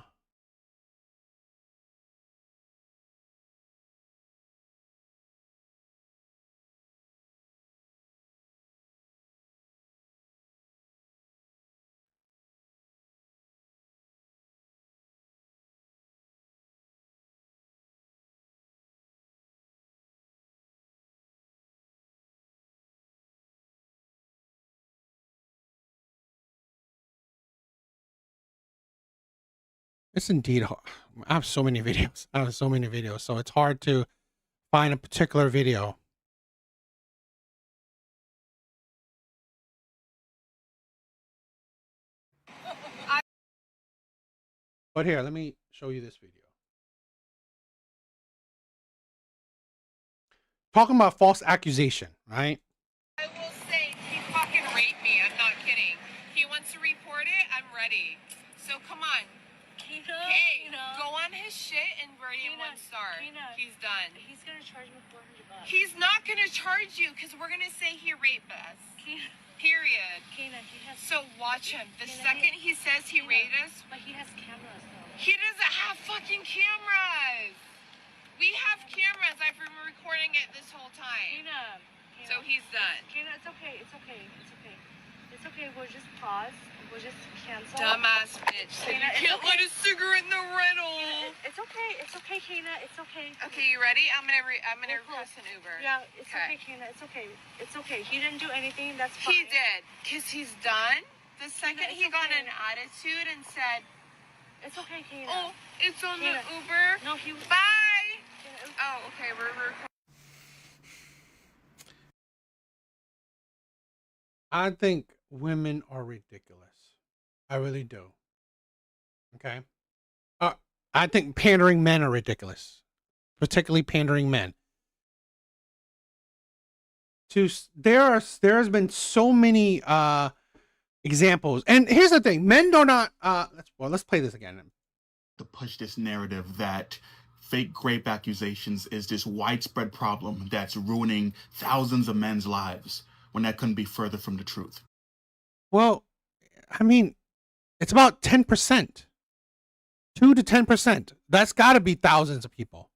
S2: It's indeed hard. I have so many videos. I have so many videos, so it's hard to find a particular video. But here, let me show you this video. Talking about false accusation, right?
S16: I will say he fucking raped me. I'm not kidding. He wants to report it. I'm ready. So come on. Hey, go on his shit and rate him 1 star. He's done.
S17: He's gonna charge me $400.
S16: He's not gonna charge you because we're gonna say he raped us. Period. So watch him. The second he says he raped us,
S17: But he has cameras though.
S16: he doesn't have fucking cameras. We have cameras. I've been recording it this whole time. So he's done.
S17: Kina, it's okay. It's okay. It's okay. It's okay. We'll just pause. We'll just cancel.
S16: Dumbass bitch. Said
S17: Kina,
S16: you can't
S17: it's
S16: let
S17: okay.
S16: a cigarette in the rental.
S17: It's okay. It's okay, Kina. It's okay.
S16: Okay, you ready? I'm gonna
S17: We'll
S16: request an Uber.
S17: Yeah, it's okay, Kina. It's okay. It's okay. He didn't do anything. That's fine.
S16: He did, cause he's done. The second
S17: it's
S16: he got
S17: okay.
S16: an attitude and said,
S17: It's okay, Kina.
S16: "Oh, it's on
S17: Kina.
S16: the Uber."
S17: No, he.
S16: Bye.
S17: Kina,
S16: Oh, okay, we're recording.
S2: I think women are ridiculous. I really do. Okay. I think pandering men are ridiculous, particularly pandering men. There has been so many examples, and here's the thing: men do not. Let's play this again.
S15: To push this narrative that fake rape accusations is this widespread problem that's ruining thousands of men's lives, when that couldn't be further from the truth.
S2: Well, I mean, it's about 10%, 2 to 10%. That's got to be thousands of people.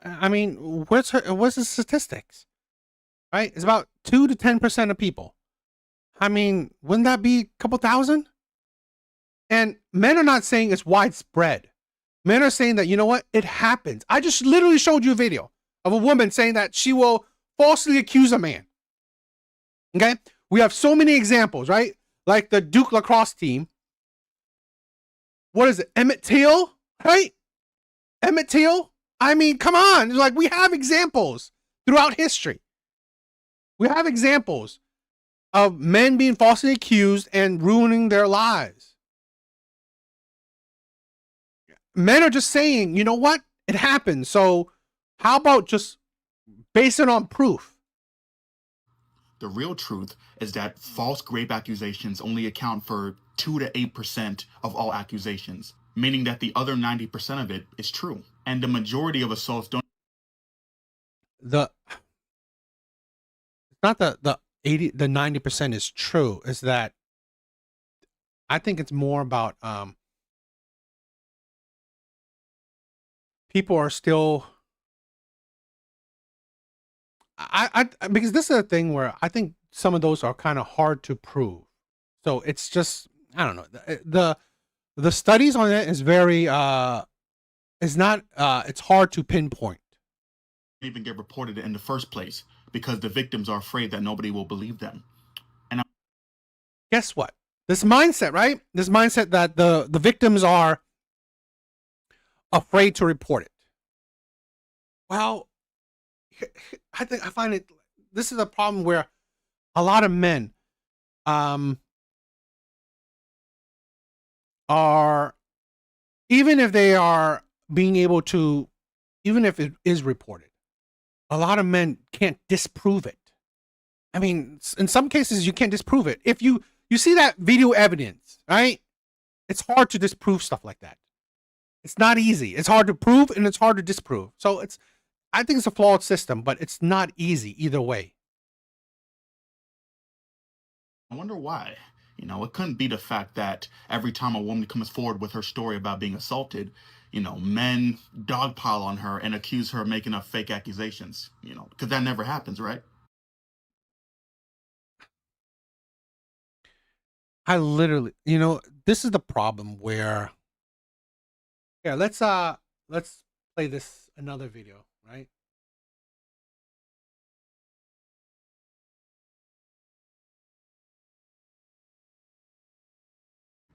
S2: I mean, what's the statistics? Right? It's about 2 to 10% of people. I mean, wouldn't that be a couple thousand? And men are not saying it's widespread. Men are saying that, you know what? It happens. I just literally showed you a video of a woman saying that she will falsely accuse a man. Okay? We have so many examples, right? Like the Duke Lacrosse team. What is it? Emmett Till, right? Emmett Till. I mean, come on. Like, we have examples throughout history. We have examples of men being falsely accused and ruining their lives. Men are just saying, you know what? It happened. So how about just base it on proof?
S15: The real truth is that false rape accusations only account for 2 to 8% of all accusations, meaning that the other 90% of it is true. And the majority of assaults don't.
S2: It's not the 90% is true. Is that I think it's more about people are still I because this is a thing where I think some of those are kind of hard to prove. So it's just, I don't know. The studies on it is very it's not it's hard to pinpoint.
S15: Even get reported in the first place because the victims are afraid that nobody will believe them. And
S2: guess what? This mindset, right? This mindset that the victims are afraid to report it. Well, I find it, this is a problem where a lot of men are, even if they are being able to, even if it is reported, a lot of men can't disprove it. I mean, in some cases you can't disprove it. If you see that video evidence, right? It's hard to disprove stuff like that. It's not easy. It's hard to prove and it's hard to disprove. So I think it's a flawed system, but it's not easy either way.
S15: I wonder why. You know, it couldn't be the fact that every time a woman comes forward with her story about being assaulted, you know, men dogpile on her and accuse her of making up fake accusations, you know, because that never happens, right?
S2: I literally, you know, this is the problem where, yeah, let's play this another video, right?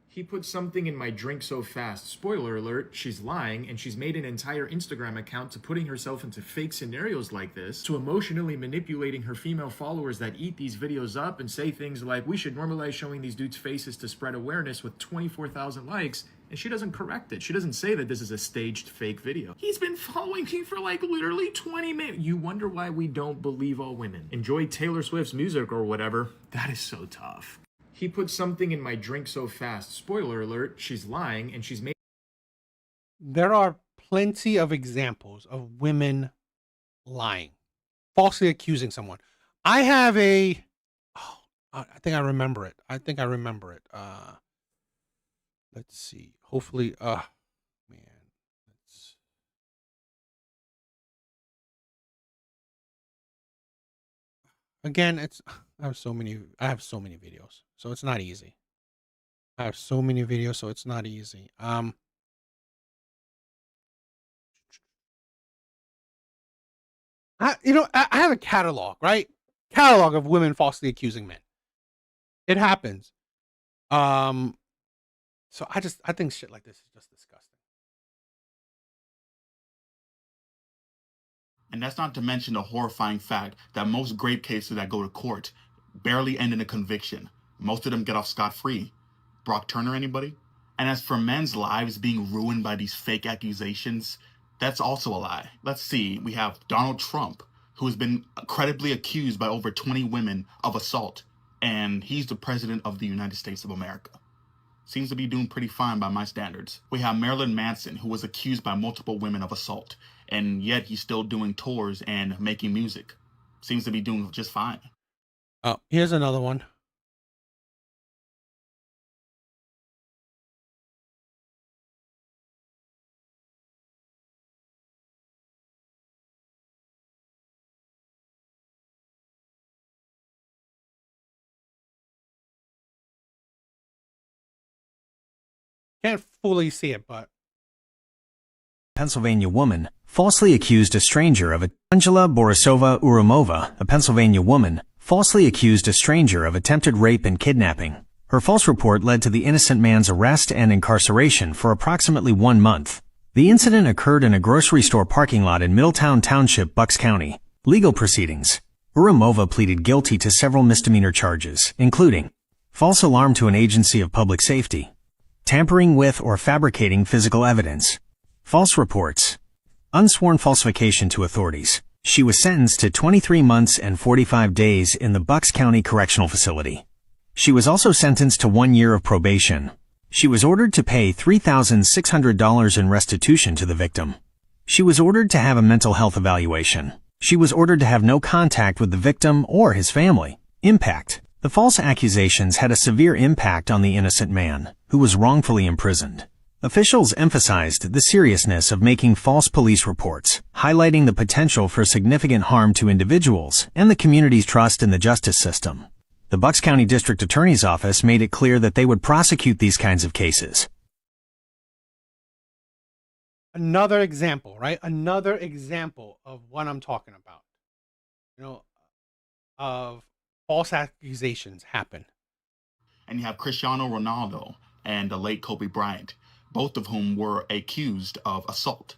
S18: He put something in my drink so fast. Spoiler alert, she's lying, and she's made an entire Instagram account to putting herself into fake scenarios like this, to emotionally manipulating her female followers that eat these videos up and say things like, we should normalize showing these dudes' faces to spread awareness with 24,000 likes, and she doesn't correct it. She doesn't say that this is a staged fake video. He's been following me for like literally 20 minutes. You wonder why we don't believe all women. Enjoy Taylor Swift's music or whatever. That is so tough. He put something in my drink so fast. Spoiler alert, she's lying and she's made.
S2: There are plenty of examples of women lying, falsely accusing someone. I have I think I remember it. Let's see. Hopefully, man. Again, I have so many videos, so it's not easy. I have so many videos, so it's not easy. I have a catalog, right? Catalog of women falsely accusing men. It happens. So I think shit like this is just disgusting.
S15: And that's not to mention the horrifying fact that most rape cases that go to court barely end in a conviction. Most of them get off scot-free. Brock Turner, anybody? And as for men's lives being ruined by these fake accusations, that's also a lie. Let's see, we have Donald Trump, who has been credibly accused by over 20 women of assault, and he's the president of the United States of America. Seems to be doing pretty fine by my standards. We have Marilyn Manson, who was accused by multiple women of assault, and yet he's still doing tours and making music. Seems to be doing just fine.
S2: Oh, here's another one. Can't fully see it, but
S19: Pennsylvania woman falsely accused a stranger of Angela Borisova Urumova, a Pennsylvania woman, falsely accused a stranger of attempted rape and kidnapping. Her false report led to the innocent man's arrest and incarceration for approximately 1 month. The incident occurred in a grocery store parking lot in Middletown Township, Bucks County. Legal proceedings. Urumova pleaded guilty to several misdemeanor charges, including false alarm to an agency of public safety, tampering with or fabricating physical evidence, false reports, unsworn falsification to authorities. She was sentenced to 23 months and 45 days in the Bucks County Correctional Facility. She was also sentenced to 1 year of probation. She was ordered to pay $3,600 in restitution to the victim. She was ordered to have a mental health evaluation. She was ordered to have no contact with the victim or his family. Impact. The false accusations had a severe impact on the innocent man, who was wrongfully imprisoned. Officials emphasized the seriousness of making false police reports, highlighting the potential for significant harm to individuals and the community's trust in the justice system. The Bucks County District Attorney's Office made it clear that they would prosecute these kinds of cases.
S2: another example, right? Another example of what I'm talking about. You know, of false accusations happen.
S15: And you have Cristiano Ronaldo and the late Kobe Bryant, both of whom were accused of assault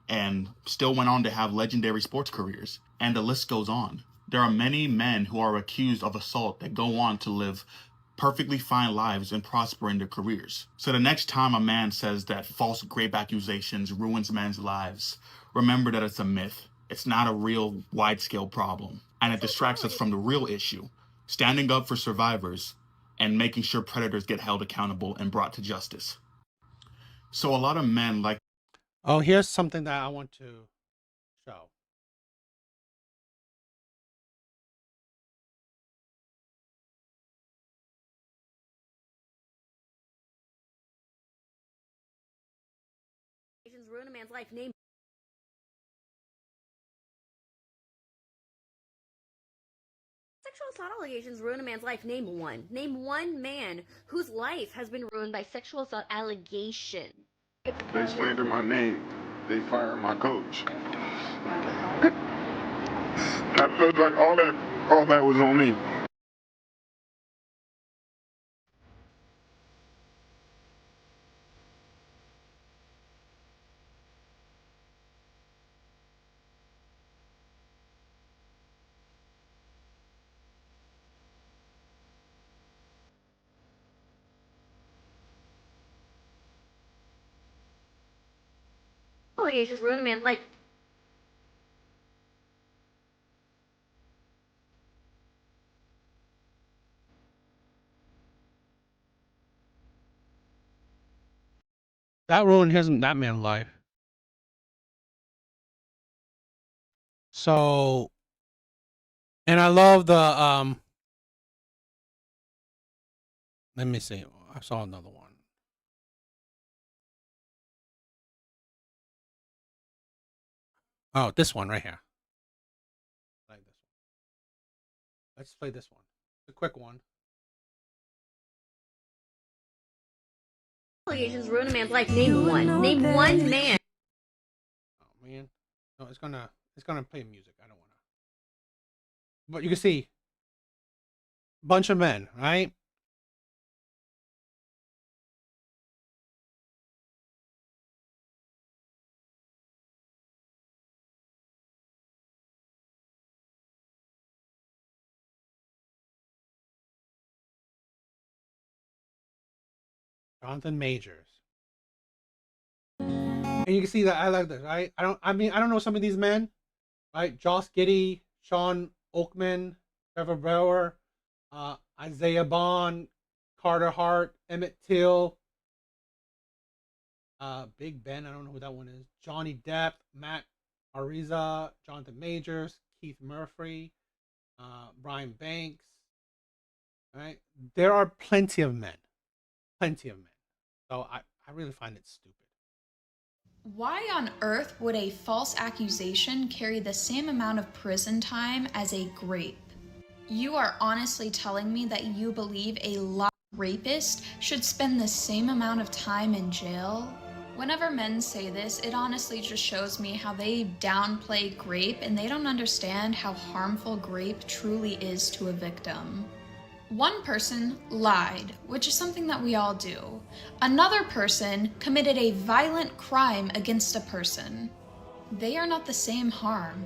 S15: and still went on to have legendary sports careers. And the list goes on. There are many men who are accused of assault that go on to live perfectly fine lives and prosper in their careers. So the next time a man says that false rape accusations ruins men's lives, remember that it's a myth. It's not a real wide-scale problem. And it distracts us from the real issue, standing up for survivors and making sure predators get held accountable and brought to justice. So a lot of men like.
S2: Oh, here's something that I want to show.
S20: Ruin a man's life. Name sexual assault allegations ruin a man's life. Name one. Name one man whose life has been ruined by sexual assault allegation.
S21: They slander my name. They fire my coach. I felt like all that was on me.
S20: Allegations ruin a man's life.
S2: That ruined that man's life. So, and I love the let me see. I saw another one. Oh, this one right here. Like this one. Let's play this one. It's a quick one.
S20: Allegations ruin a man's life. Name one. Name one man.
S2: Oh man. No, it's gonna play music. I don't wanna. But you can see bunch of men, right? Jonathan Majors. And you can see that I like this, right? I don't know some of these men, right? Josh Giddey, Sean Oakman, Trevor Bauer, Isaiah Bond, Carter Hart, Emmett Till, Big Ben, I don't know who that one is, Johnny Depp, Matt Ariza, Jonathan Majors, Keith Murphy, Brian Banks, right? There are plenty of men. So I really find it stupid.
S22: Why on earth would a false accusation carry the same amount of prison time as a grape? You are honestly telling me that you believe a live rapist should spend the same amount of time in jail? Whenever men say this, it honestly just shows me how they downplay grape and they don't understand how harmful grape truly is to a victim. One person lied, which is something that we all do. Another person committed a violent crime against a person. They are not the same harm.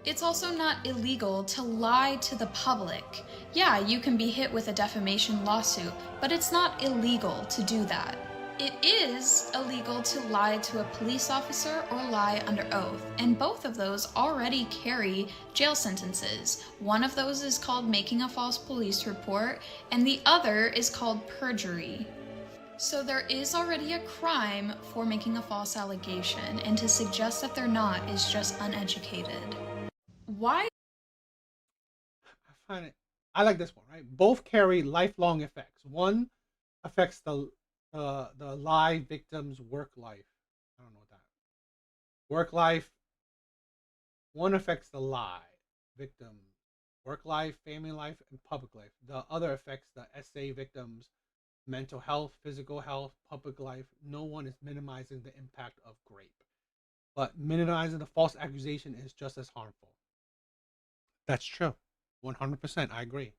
S22: It's also not illegal to lie to the public. Yeah, you can be hit with a defamation lawsuit, but it's not illegal to do that. It is illegal to lie to a police officer or lie under oath, and both of those already carry jail sentences. One of those is called making a false police report, and the other is called perjury. So there is already a crime for making a false allegation, and to suggest that they're not is just uneducated. Why?
S2: I like this one, right? Both carry lifelong effects. One affects the lie victim's work life. I don't know what that. Work life. One affects the lie victim work life, family life, and public life. The other affects the SA victim's mental health, physical health, public life. No one is minimizing the impact of grape, but minimizing the false accusation is just as harmful. That's true. 100%. I agree.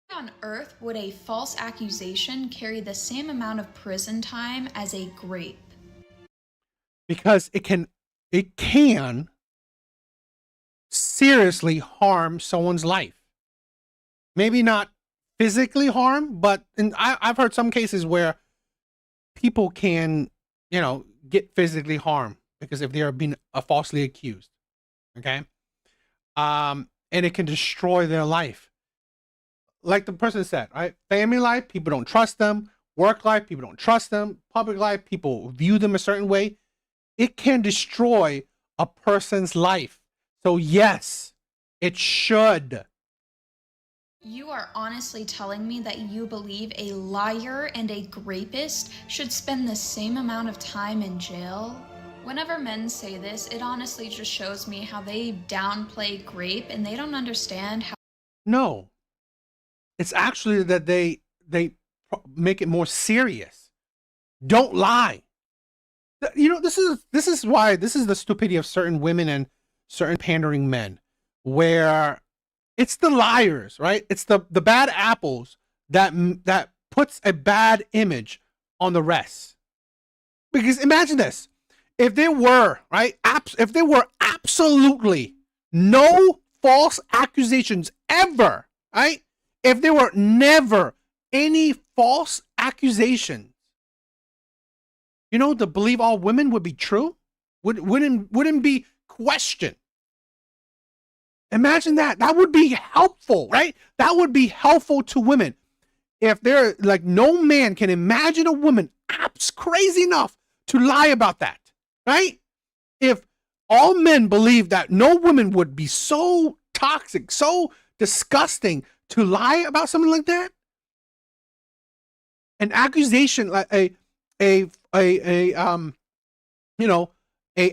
S22: Why on earth would a false accusation carry the same amount of prison time as a grape?
S2: Because it can seriously harm someone's life. Maybe not physically harm, but I've heard some cases where people can, get physically harmed because if they are being falsely accused. Okay. And it can destroy their life. like the person said, right? Family life, people don't trust them. Work life, people don't trust them. Public life, people view them a certain way. It can destroy a person's life. So yes, it should.
S22: You are honestly telling me that you believe a liar and a rapist should spend the same amount of time in jail? Whenever men say this, it honestly just shows me how they downplay grape and they don't understand how.
S2: No. It's actually that they make it more serious. Don't lie. You know, this is why this is the stupidity of certain women and certain pandering men, where it's the liars, right? It's the bad apples that puts a bad image on the rest. Because imagine this. If there were, right? If there were absolutely no false accusations ever, right? If there were never any false accusations, you know, to believe all women would be true, wouldn't be questioned. Imagine that. That would be helpful, right? That would be helpful to women. If they're like, no man can imagine a woman crazy enough to lie about that, right? If all men believe that, no woman would be so toxic, so disgusting to lie about something like that. An accusation, like a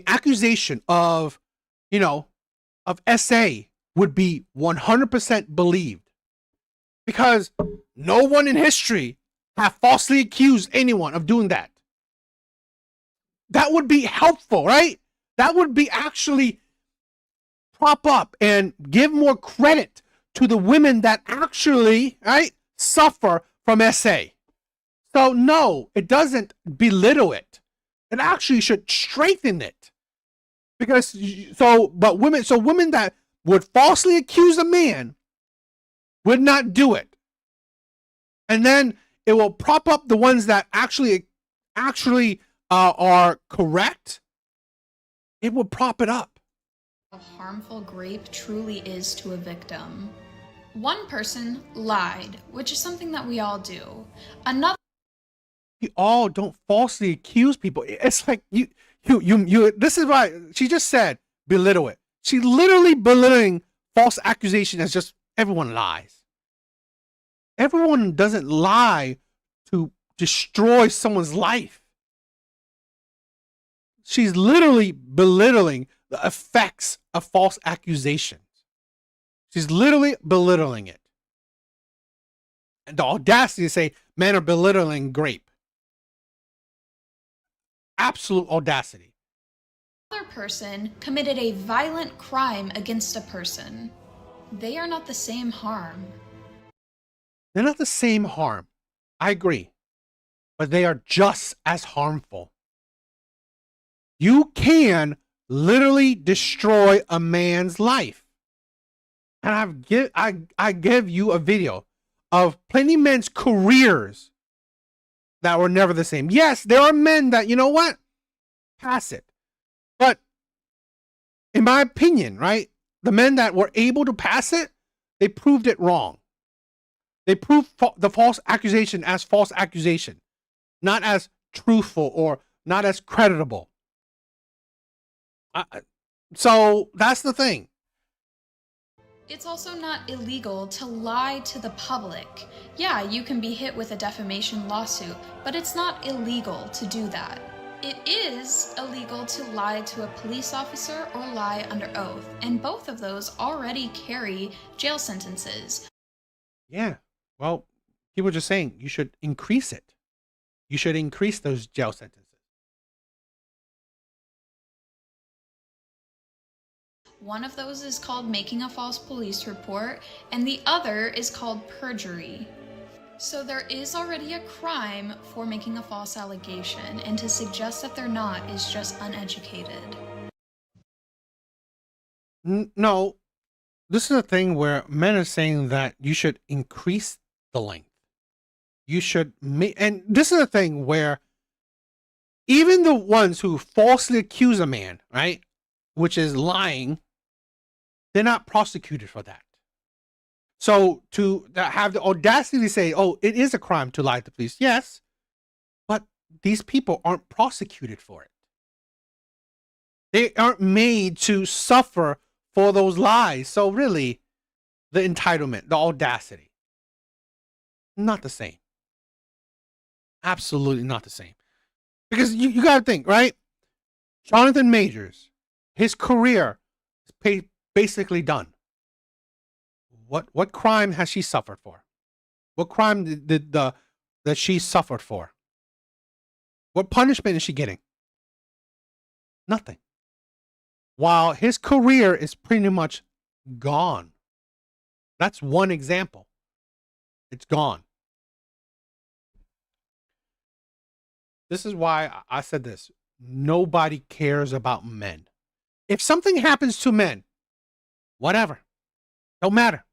S2: accusation of, of SA would be 100% believed, because no one in history have falsely accused anyone of doing that. That would be helpful, right? That would be actually prop up and give more credit to the women that actually, right, suffer from SA. So no, it doesn't belittle it. It actually should strengthen it. Because women that would falsely accuse a man would not do it. And then it will prop up the ones that actually are correct. It will prop it up.
S22: How harmful grape truly is to a victim. One person lied, which is something that we all do. Another.
S2: We all don't falsely accuse people. It's like you. This is why she just said belittle it. She literally belittling false accusation as just everyone lies. Everyone doesn't lie to destroy someone's life. She's literally belittling the effects of false accusations. She's literally belittling it. And the audacity to say men are belittling grape. Absolute audacity.
S22: Another person committed a violent crime against a person. They are not the same harm.
S2: They're not the same harm. I agree. But they are just as harmful. You can literally destroy a man's life. And I give you a video of plenty men's careers that were never the same. Yes, there are men that, you know what? Pass it. But in my opinion, right? The men that were able to pass it, they proved it wrong. They proved the false accusation as false accusation, not as truthful or not as creditable. So that's the thing.
S22: It's also not illegal to lie to the public. Yeah, you can be hit with a defamation lawsuit, but it's not illegal to do that. It is illegal to lie to a police officer or lie under oath, and both of those already carry jail sentences.
S2: Yeah, well, people are just saying you should increase it. You should increase those jail sentences.
S22: One of those is called making a false police report, and the other is called perjury. So there is already a crime for making a false allegation, and to suggest that they're not is just uneducated.
S2: No, this is a thing where men are saying that you should increase the length. You should and this is a thing where even the ones who falsely accuse a man, right, which is lying, they're not prosecuted for that. So to have the audacity to say, oh, it is a crime to lie to police. Yes, but these people aren't prosecuted for it. They aren't made to suffer for those lies. So really, the entitlement, the audacity, not the same. Absolutely not the same. Because you got to think, right? Jonathan Majors, his career is basically done. What crime has she suffered for? What crime did that she suffered for? What punishment is she getting? Nothing. While his career is pretty much gone. That's one example. It's gone. This is why I said this. Nobody cares about men. If something happens to men, whatever. Don't matter.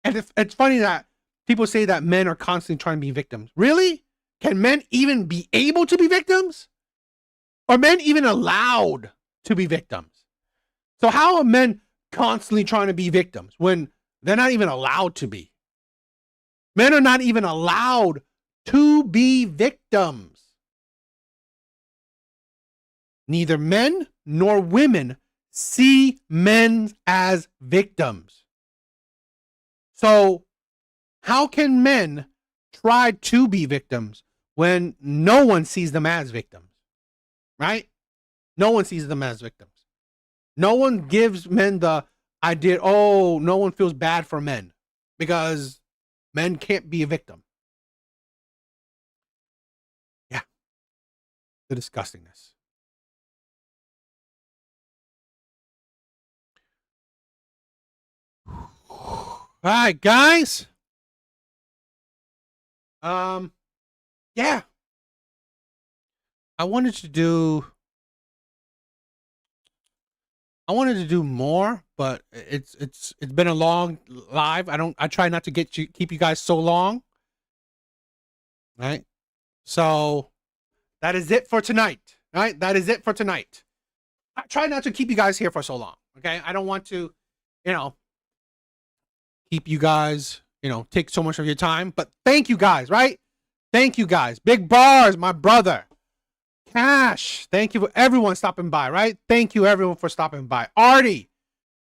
S2: And if, it's funny that people say that men are constantly trying to be victims. Really? Can men even be able to be victims? Are men even allowed to be victims? So how are men constantly trying to be victims when they're not even allowed to be? Men are not even allowed to be victims. Neither men nor women see men as victims. So how can men try to be victims when no one sees them as victims? Right? No one sees them as victims. No one gives men the idea, oh, no one feels bad for men because men can't be a victim. Yeah. The disgustingness. All right, guys. Yeah. I wanted to do more, but it's been a long live. I try not to keep you guys so long. Right? So that is it for tonight. Right? That is it for tonight. I try not to keep you guys here for so long. Okay? I don't want to, keep you guys, take so much of your time. But thank you guys, right? Thank you guys. Big Bars, my brother. Cash, thank you for everyone stopping by, right? Thank you everyone for stopping by. Artie,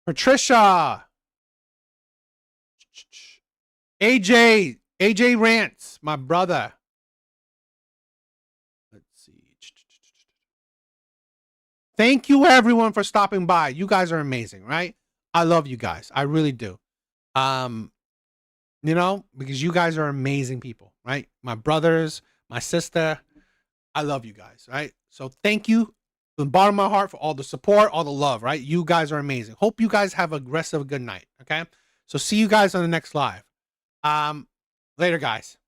S2: Patricia, AJ Rants, my brother. Let's see. Thank you everyone for stopping by. You guys are amazing, right? I love you guys. I really do. Because you guys are amazing people, right? My brothers, my sister. I love you guys, right? So thank you from the bottom of my heart for all the support, all the love, right? You guys are amazing. Hope you guys have a rest of a good night, okay? So see you guys on the next live. Later, guys.